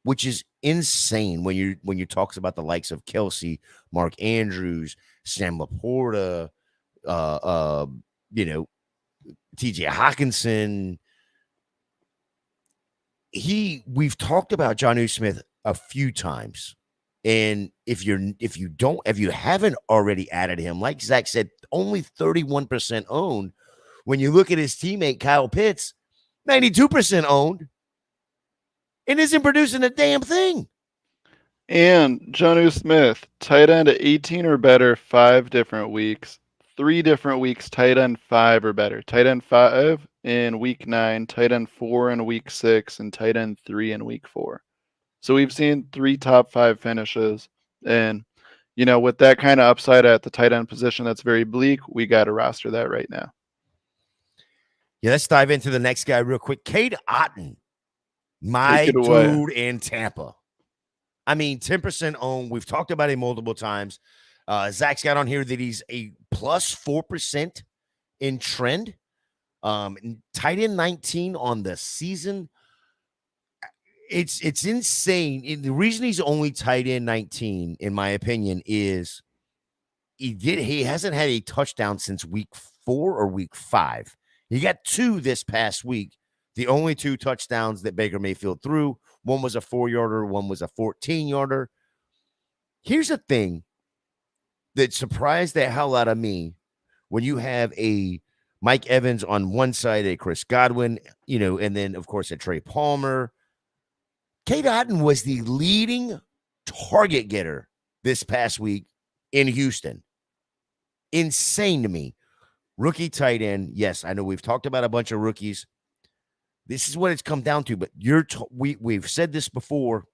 which is insane when you talks about the likes of Kelsey, Mark Andrews, Sam Laporta, TJ Hawkinson. We've talked about Jonnu Smith a few times. And if you haven't already added him, like Zach said, only 31% owned. When you look at his teammate Kyle Pitts, 92% owned, and isn't producing a damn thing. And Jonnu Smith, tight end at 18 or better, 5 different weeks. 3 different weeks, tight end 5 or better. Tight end 5 in week 9, tight end 4 in week 6, and tight end 3 in week 4. So we've seen 3 top 5 finishes. And, with that kind of upside at the tight end position that's very bleak, we got to roster that right now. Yeah, let's dive into the next guy real quick. Cade Otton, my dude in Tampa. I mean, 10% owned. We've talked about him multiple times. Zach's got on here that he's a plus 4% in trend. Tight end 19 on the season. It's insane. The reason he's only tight end 19, in my opinion, is he hasn't had a touchdown since week 4 or week 5. He got 2 this past week. The only 2 touchdowns that Baker Mayfield threw, one was a 4-yarder, one was a 14-yarder. Here's the thing that surprised the hell out of me when you have a Mike Evans on one side, a Chris Godwin, and then, of course, a Trey Palmer. Cade Otton was the leading target getter this past week in Houston. Insane to me. Rookie tight end. Yes, I know we've talked about a bunch of rookies. This is what it's come down to, but we've said this before.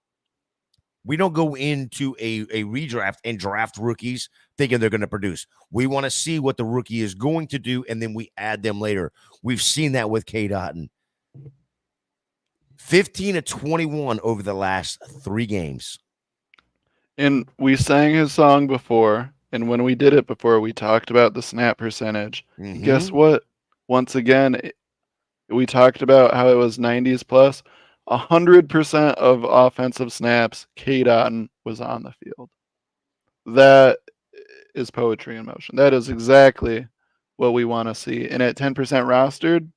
We don't go into a redraft and draft rookies thinking they're going to produce. We want to see what the rookie is going to do, and then we add them later. We've seen that with Cade Otton. 15 to 21 over the last 3 games. And we sang his song before, and when we did it before, we talked about the snap percentage. Mm-hmm. Guess what? Once again, we talked about how it was 90s plus. 100% of offensive snaps, Cade Otton was on the field. That is poetry in motion. That is exactly what we want to see. And at 10% rostered,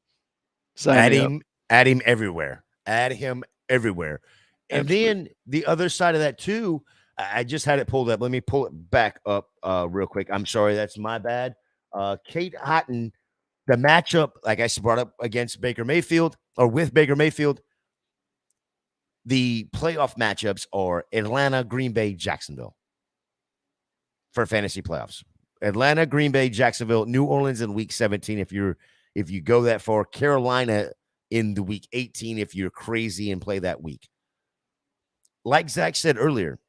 sign me up. Add him everywhere. Add him everywhere. And Absolutely. then the other side of that too, I just had it pulled up. Let me pull it back up real quick. I'm sorry, that's my bad. Kate Otten, the matchup, like I brought up against Baker Mayfield or with Baker Mayfield, the playoff matchups are Atlanta, Green Bay, Jacksonville for fantasy playoffs. Atlanta, Green Bay, Jacksonville, New Orleans in week 17 if you go that far, Carolina in the week 18 if you're crazy and play that week. Like Zach said earlier,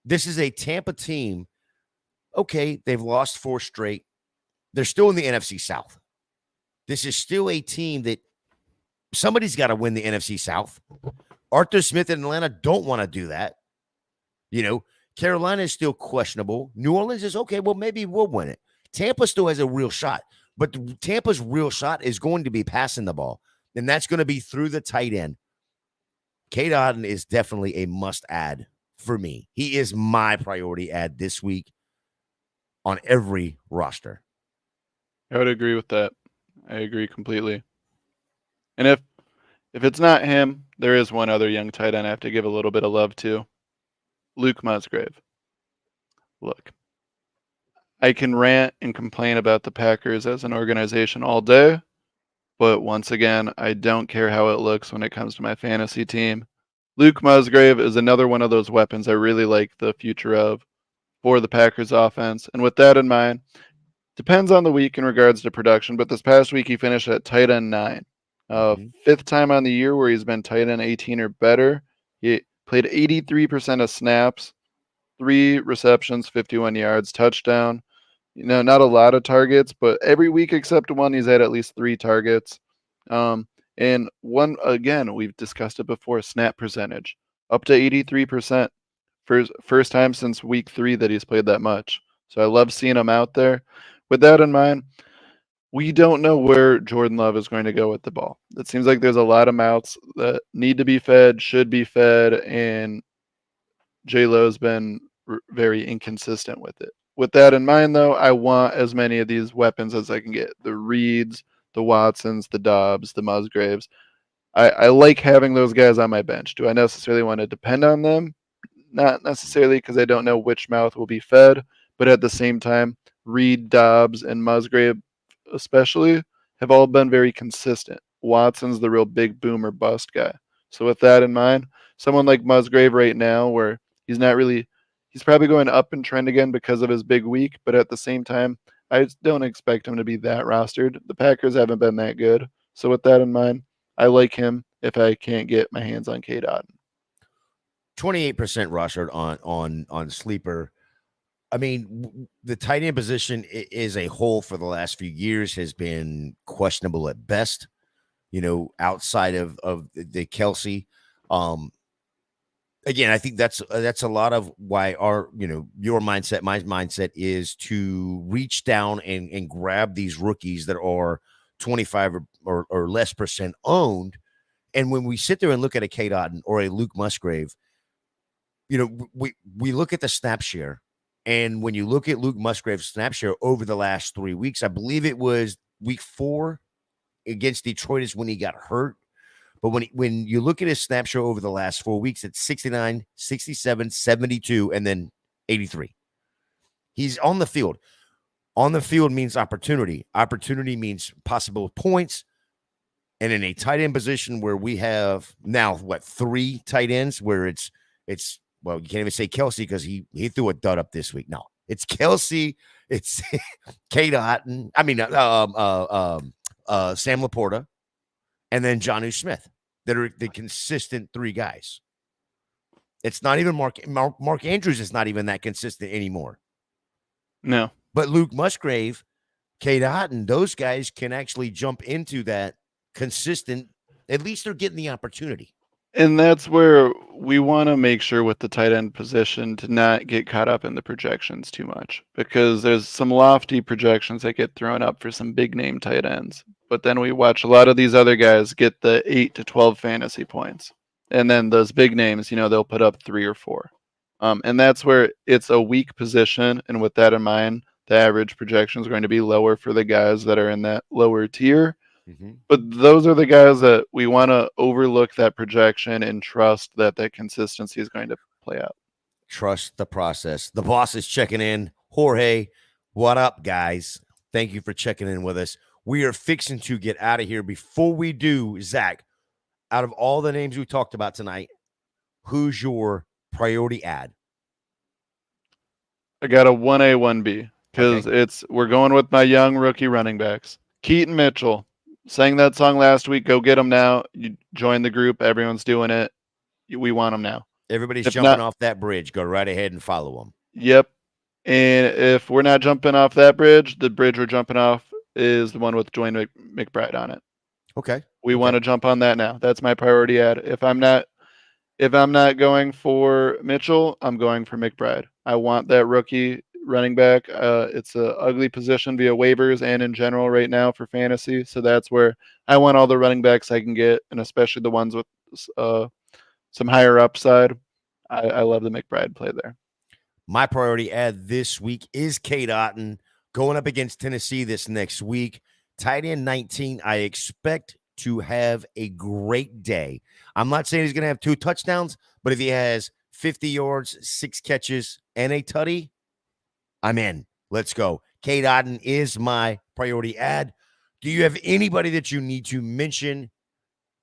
this is a Tampa team. Okay, they've lost 4 straight. They're still in the NFC South. This is still a team that somebody's got to win the NFC South. Arthur Smith and Atlanta don't want to do that. Carolina is still questionable. New Orleans is okay. Well, maybe we'll win it. Tampa still has a real shot, but Tampa's real shot is going to be passing the ball, and that's going to be through the tight end. Kate Otten is definitely a must-add for me. He is my priority add this week on every roster. I would agree with that. I agree completely. And if it's not him, there is one other young tight end I have to give a little bit of love to. Luke Musgrave. Look, I can rant and complain about the Packers as an organization all day, but once again, I don't care how it looks when it comes to my fantasy team. Luke Musgrave is another one of those weapons I really like the future of for the Packers offense. And with that in mind, depends on the week in regards to production, but this past week he finished at tight end 9. 5th time on the year where he's been tight end 18 or better. He played 83% of snaps, 3 receptions, 51 yards, touchdown. Not a lot of targets, but every week except one, he's had at least 3 targets. And one, again, we've discussed it before, snap percentage, up to 83%. First time since week 3 that he's played that much. So I love seeing him out there. With that in mind, we don't know where Jordan Love is going to go with the ball. It seems like there's a lot of mouths that need to be fed, should be fed, and J-Lo's been very inconsistent with it. With that in mind, though, I want as many of these weapons as I can get. The Reeds, the Watsons, the Dobbs, the Musgraves. I like having those guys on my bench. Do I necessarily want to depend on them? Not necessarily, because I don't know which mouth will be fed, but at the same time, Reed, Dobbs, and Musgrave especially have all been very consistent. Watson's the real big boom or bust guy. So with that in mind, someone like Musgrave right now, where he's probably going up in trend again because of his big week, but at the same time, I don't expect him to be that rostered. The Packers haven't been that good. So with that in mind, I like him if I can't get my hands on Kate Otten. 28% rostered on Sleeper. I mean, the tight end position is a whole for the last few years has been questionable at best, outside of the Kelsey. Again, I think that's a lot of why your mindset, my mindset is to reach down and grab these rookies that are 25 or less percent owned. And when we sit there and look at a Kate Otten or a Luke Musgrave, we look at the snap share. And when you look at Luke Musgrave's snap share over the last 3 weeks, I believe it was week 4 against Detroit is when he got hurt. But when you look at his snap share over the last 4 weeks, it's 69, 67, 72, and then 83. He's on the field. On the field means opportunity. Opportunity means possible points. And in a tight end position where we have now, 3 tight ends, where it's well, you can't even say Kelsey because he threw a dud up this week. No, it's Kelsey. It's Kate Otten. I mean, Sam Laporta, and then Jonnu Smith that are the consistent 3 guys. It's not even Mark Andrews is not even that consistent anymore. No. But Luke Musgrave, Kate Otten, those guys can actually jump into that consistent. At least they're getting the opportunity. And that's where we want to make sure with the tight end position to not get caught up in the projections too much, because there's some lofty projections that get thrown up for some big name tight ends. But then we watch a lot of these other guys get the 8 to 12 fantasy points. And then those big names, they'll put up 3 or 4. And that's where it's a weak position. And with that in mind, the average projection is going to be lower for the guys that are in that lower tier. Mm-hmm. But those are the guys that we want to overlook that projection and trust that that consistency is going to play out. Trust the process. The boss is checking in. Jorge, what up, guys? Thank you for checking in with us. We are fixing to get out of here. Before we do, Zach, out of all the names we talked about tonight, who's your priority ad? I got a 1A, 1B because we're going with my young rookie running backs. Keaton Mitchell sang that song last week. Go get him now. You join the group. Everyone's doing it. We want him now. Everybody's If jumping not- off that bridge. Go right ahead and follow them. Yep. And if we're not jumping off that bridge, the bridge we're jumping off is the one with Join McBride on it. Okay. We want to jump on that now. That's my priority ad. If I'm not going for Mitchell, I'm going for McBride. I want that rookie running back. It's a ugly position via waivers and in general right now for fantasy. So that's where I want all the running backs I can get, and especially the ones with some higher upside. I love the McBride play there. My priority ad this week is Cade Otton going up against Tennessee this next week. Tight end 19, I expect to have a great day. I'm not saying he's going to have 2 touchdowns, but if he has 50 yards, 6 catches, and a tutty, I'm in. Let's go. Cade Otton is my priority ad. Do you have anybody that you need to mention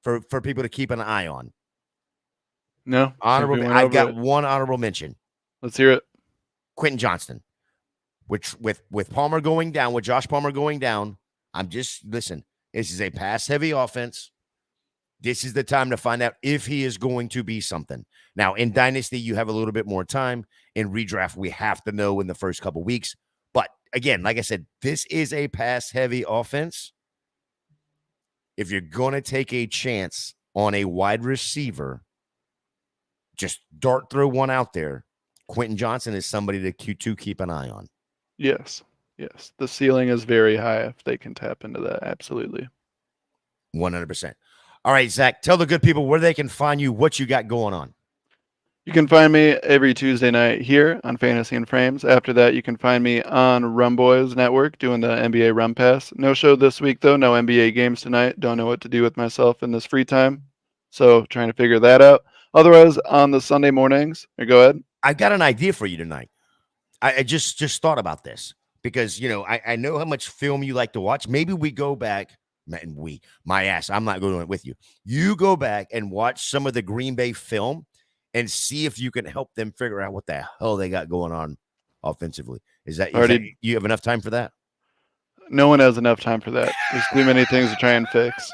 for people to keep an eye on? No. Honorable. I've got one honorable mention. Let's hear it. Quentin Johnston. Which with Palmer going down, with Josh Palmer going down, listen, this is a pass-heavy offense. This is the time to find out if he is going to be something. Now, in Dynasty, you have a little bit more time. In Redraft, we have to know in the first couple weeks. But again, like I said, this is a pass-heavy offense. If you're going to take a chance on a wide receiver, just dart throw one out there. Quentin Johnston is somebody to keep an eye on. Yes. The ceiling is very high if they can tap into that. Absolutely. 100%. All right, Zach, tell the good people where they can find you, what you got going on. You can find me every Tuesday night here on Fantasy and Frames. After that, you can find me on Rumboys Network doing the NBA Rum Pass. No show this week, though. No NBA games tonight. Don't know what to do with myself in this free time. So trying to figure that out. Otherwise, on the Sunday mornings, go ahead. I've got an idea for you tonight. I just thought about this because, I know how much film you like to watch. Maybe we go back. I'm not going with you. You go back and watch some of the Green Bay film and see if you can help them figure out what the hell they got going on offensively. Is that you have enough time for that? No one has enough time for that. There's too many things to try and fix.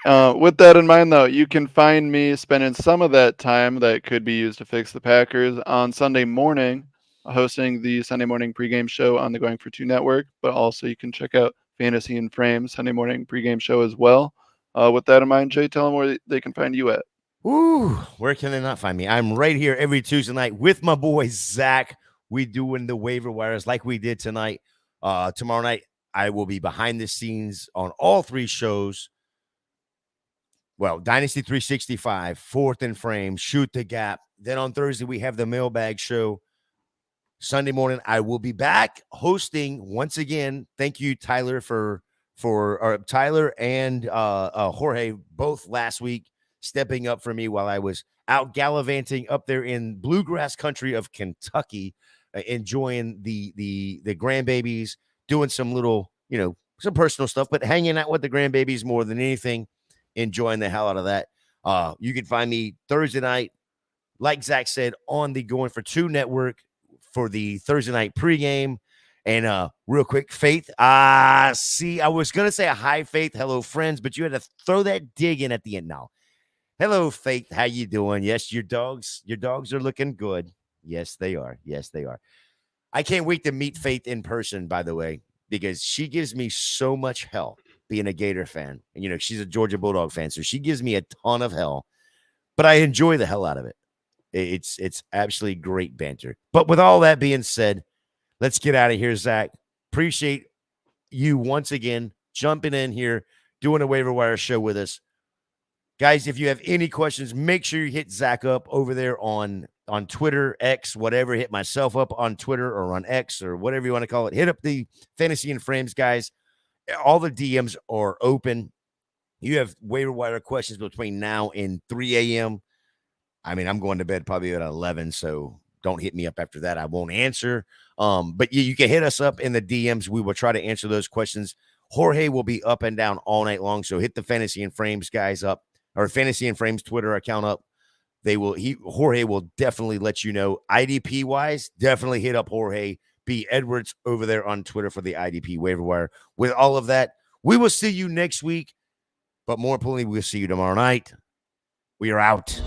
With that in mind, though, you can find me spending some of that time that could be used to fix the Packers on Sunday morning, hosting the Sunday morning pregame show on the Going for Two network. But also you can check out Fantasy and Frames Sunday morning pregame show as well. With that in mind, Jay, tell them where they can find you at. Ooh, where can they not find me? I'm right here every Tuesday night with my boy Zach. We doing the waiver wires like we did tonight. Tomorrow night, I will be behind the scenes on all 3 shows. Well, Dynasty 365, Fourth and Frame, Shoot the Gap. Then on Thursday, we have the Mailbag Show. Sunday morning, I will be back hosting once again. Thank you, Tyler, for Tyler and Jorge, both last week, stepping up for me while I was out gallivanting up there in bluegrass country of Kentucky, enjoying the grandbabies, doing some little, some personal stuff, but hanging out with the grandbabies more than anything, enjoying the hell out of that. You can find me Thursday night, like Zach said, on the Going for Two network for the Thursday night pregame. And real quick, Faith. See, I was gonna say a hi, Faith. Hello, friends, but you had to throw that dig in at the end now. Hello, Faith. How you doing? Yes, your dogs are looking good. Yes, they are. Yes, they are. I can't wait to meet Faith in person, by the way, because she gives me so much hell being a Gator fan. And, she's a Georgia Bulldog fan, so she gives me a ton of hell, but I enjoy the hell out of it. It's absolutely great banter. But with all that being said, let's get out of here, Zach. Appreciate you once again jumping in here, doing a waiver wire show with us. Guys, if you have any questions, make sure you hit Zach up over there on on Twitter, X, whatever. Hit myself up on Twitter or on X or whatever you want to call it. Hit up the Fantasy and Frames guys. All the DMs are open. You have waiver wire questions between now and 3 a.m. I mean, I'm going to bed probably at 11, so don't hit me up after that. I won't answer. But you can hit us up in the DMs. We will try to answer those questions. Jorge will be up and down all night long, so hit the Fantasy and Frames guys up, or Fantasy and Frames Twitter account up. Jorge will definitely let you know. IDP wise, definitely hit up Jorge B. Edwards over there on Twitter for the IDP waiver wire. With all of that, we will see you next week. But more importantly, we'll see you tomorrow night. We are out.